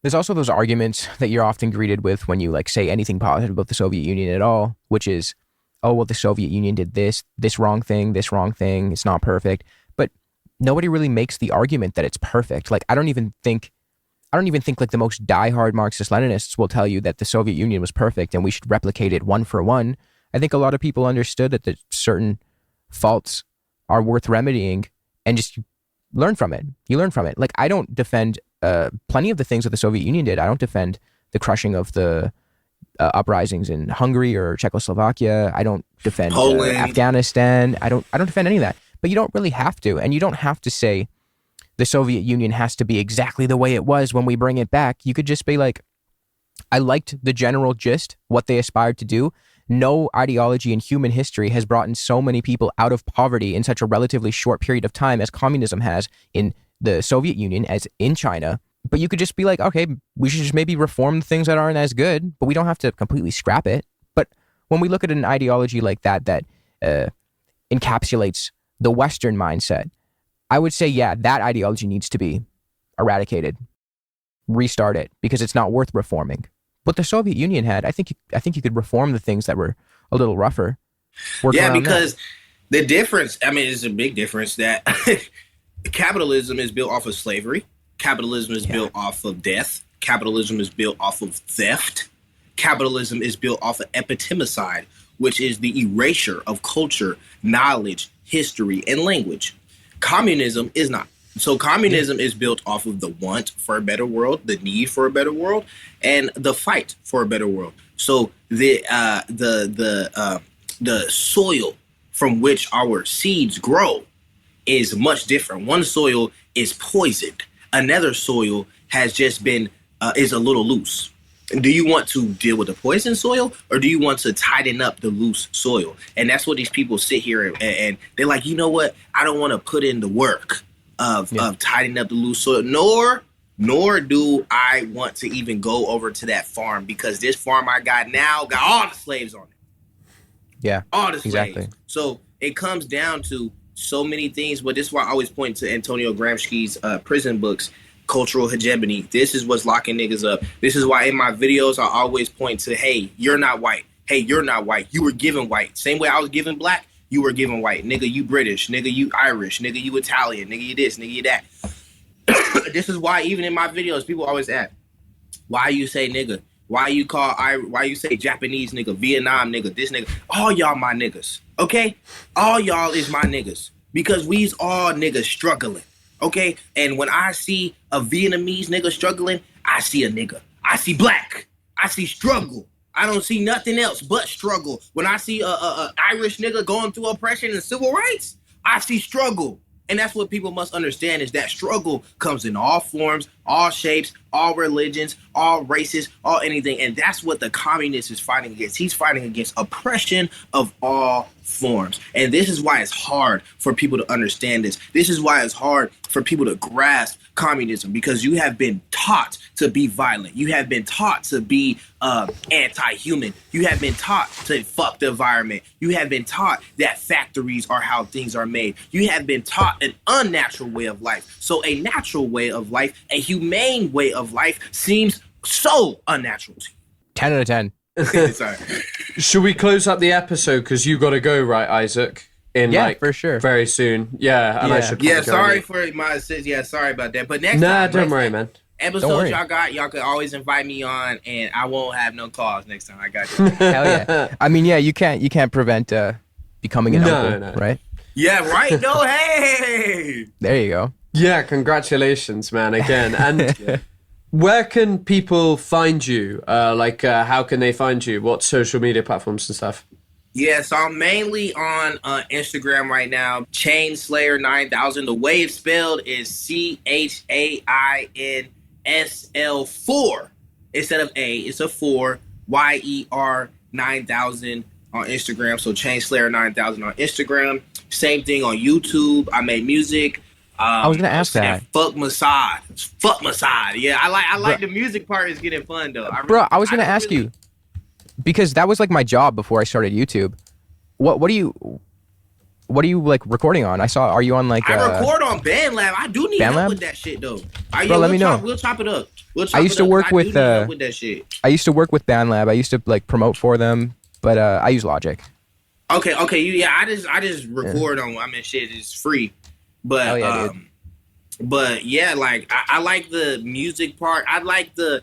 those arguments that you're often greeted with when you like say anything positive about the Soviet Union at all, which is, oh, well, the Soviet Union did this wrong thing, it's not perfect. But nobody really makes the argument that it's perfect. Like, I don't even think like the most diehard Marxist-Leninists will tell you that the Soviet Union was perfect and we should replicate it one for one. I think a lot of people understood that the certain faults are worth remedying and just learn from it. You learn from it. Like, I don't defend plenty of the things that the Soviet Union did. I don't defend the crushing of the uprisings in Hungary or Czechoslovakia. I don't defend Afghanistan. I don't defend any of that. But you don't really have to, and you don't have to say the Soviet Union has to be exactly the way it was when we bring it back. You could just be like, I liked the general gist, what they aspired to do. No ideology in human history has brought in so many people out of poverty in such a relatively short period of time as communism has in the Soviet Union, as in China. But you could just be like, okay, we should just maybe reform the things that aren't as good, but we don't have to completely scrap it. But when we look at an ideology like that encapsulates the Western mindset, I would say, yeah, that ideology needs to be eradicated, restart it, because it's not worth reforming. What the Soviet Union had, I think you could reform the things that were a little rougher. Yeah, because the difference, I mean, it's a big difference that capitalism is built off of slavery. Capitalism is built off of death. Capitalism is built off of theft. Capitalism is built off of epitemicide. which is the erasure of culture, knowledge, history, and language. Communism is not. So communism is built off of the want for a better world, the need for a better world, and the fight for a better world. So the soil from which our seeds grow is much different. One soil is poisoned. Another soil has just been is a little loose. Do you want to deal with the poison soil, or do you want to tighten up the loose soil? And that's what these people sit here and they're like, you know what? I don't want to put in the work of tightening up the loose soil, nor do I want to even go over to that farm, because this farm I got now got all the slaves on it. Yeah, all the slaves. Exactly. So it comes down to so many things, but this is why I always point to Antonio Gramsci's prison books, Cultural Hegemony. This is what's locking niggas up. This is why in my videos I always point to, hey, you're not white. Hey, you're not white. You were given white. Same way I was given black, you were given white. Nigga, you British. Nigga, you Irish. Nigga, you Italian. Nigga, you this. Nigga, you that. This is why even in my videos, people always ask, why you say nigga? Why you say Japanese nigga, Vietnam nigga, this nigga? All y'all my niggas, okay? All y'all is my niggas, because we's all niggas struggling, okay? And when I see a Vietnamese nigga struggling, I see a nigga. I see black. I see struggle. I don't see nothing else but struggle. When I see a Irish nigga going through oppression and civil rights, I see struggle. And that's what people must understand, is that struggle comes in all forms, all shapes, all religions, all races, all anything. And that's what the communist is fighting against. He's fighting against oppression of all forms. And this is why it's hard for people to understand this. This is why it's hard for people to grasp communism, because you have been taught to be violent. You have been taught to be anti-human. You have been taught to fuck the environment. You have been taught that factories are how things are made. You have been taught an unnatural way of life. So a natural way of life, a humane way of life, seems so unnatural to you. 10 out of 10. Sorry. Should we close up the episode, because you got to go, right, Isaac? For sure. Very soon. Yeah, and I should. Yeah, sorry for my yeah, sorry about that. But next time, don't worry, man. Episodes y'all could always invite me on, and I won't have no calls next time. I got you. Hell yeah. I mean, yeah, you can't prevent becoming an uncle, right? Yeah, right. No, hey. There you go. Yeah, congratulations, man, again. And where can people find you? How can they find you? What social media platforms and stuff? Yeah, so I'm mainly on Instagram right now. Chainslayer9000. The way it's spelled is CHAINSL4 instead of A. It's a 4. YER 9000 on Instagram. So Chainslayer9000 on Instagram. Same thing on YouTube. I make music. I was gonna ask that. Fuck Masad. Yeah, I like the music part is getting fun though. I was gonna ask you, because that was like my job before I started YouTube. What are you like recording on? Are you on like? I record on BandLab. I do need help with that shit though. Let me know. We'll chop it up. I used to work with that shit. I used to work with BandLab. I used to like promote for them, but I use Logic. Okay. I just record on. I mean, shit is free, but but yeah, like I like the music part. I like the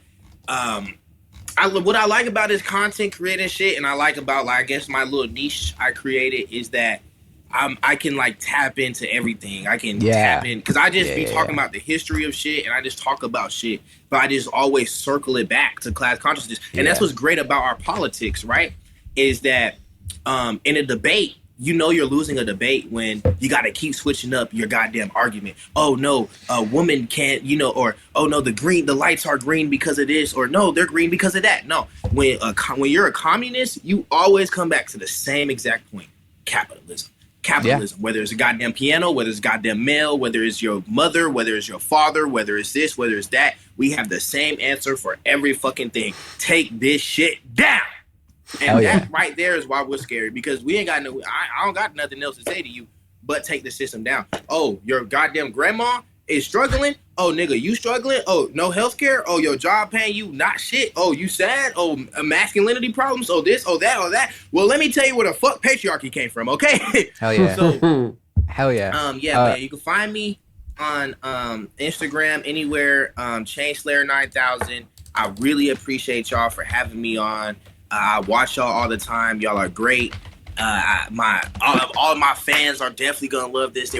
what I like about this content creating shit, and I like about like I guess my little niche I created is that I can like tap into everything. I can tap in, because I just be talking about the history of shit, and I just talk about shit, but I just always circle it back to class consciousness. And that's what's great about our politics, right? Is that in a debate, you know you're losing a debate when you got to keep switching up your goddamn argument. Oh no, a woman can't, or oh no, the lights are green because of this, or no, they're green because of that. No, when you're a communist, you always come back to the same exact point: capitalism. Whether it's a goddamn piano, whether it's goddamn mail, whether it's your mother, whether it's your father, whether it's this, whether it's that, we have the same answer for every fucking thing. Take this shit down. And that right there is why we're scary, because we ain't got I don't got nothing else to say to you but take the system down. Oh, your goddamn grandma is struggling. Oh, nigga, you struggling? Oh, no health care? Oh, your job paying you not shit? Oh, you sad? Oh, masculinity problems? Oh, this? Oh, that? Oh, that? Well, let me tell you where the fuck patriarchy came from, okay? Hell yeah. So, hell yeah. Man, you can find me on Instagram, anywhere, Chainslayer9000. I really appreciate y'all for having me on. I watch y'all all the time. Y'all are great. All of my fans are definitely gonna love this. They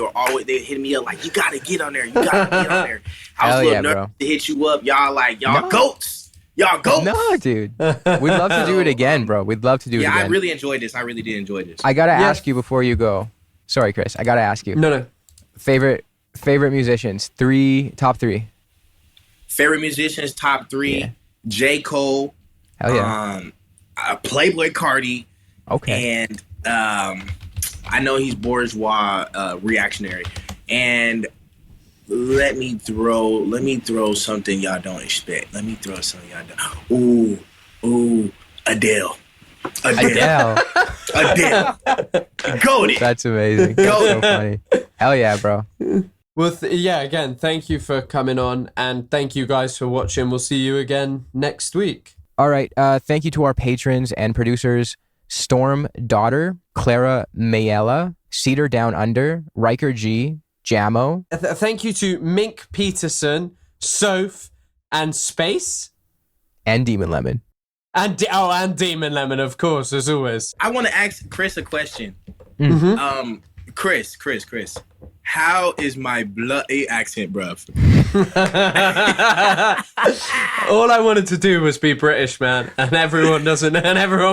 hit me up like, you gotta get on there. You gotta get on there. I was a little nervous to hit you up. Y'all goats. Y'all goats. No, dude. We'd love to do it again, bro. We'd love to do it again. Yeah, I really enjoyed this. I really did enjoy this. I gotta ask you before you go. Sorry, Chris. I gotta ask you. No. Favorite musicians. Top three. Favorite musicians, top 3. Yeah. J. Cole. Hell yeah. Playboy Cardi. Okay. And I know he's bourgeois, reactionary. And let me throw something y'all don't expect. Ooh, Adele. Adele. Go there. That's amazing. That's so funny. Hell yeah, bro. Well, again, thank you for coming on, and thank you guys for watching. We'll see you again next week. All right. Thank you to our patrons and producers: Storm Daughter, Clara Mayella, Cedar Down Under, Riker G, Jamo. Thank you to Mink Peterson, Soph, and Space. And Demon Lemon. And Demon Lemon, of course, as always. I want to ask Chris a question. Mm-hmm. Chris, how is my bloody accent, bruv? All I wanted to do was be British, man, and everyone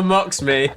mocks me.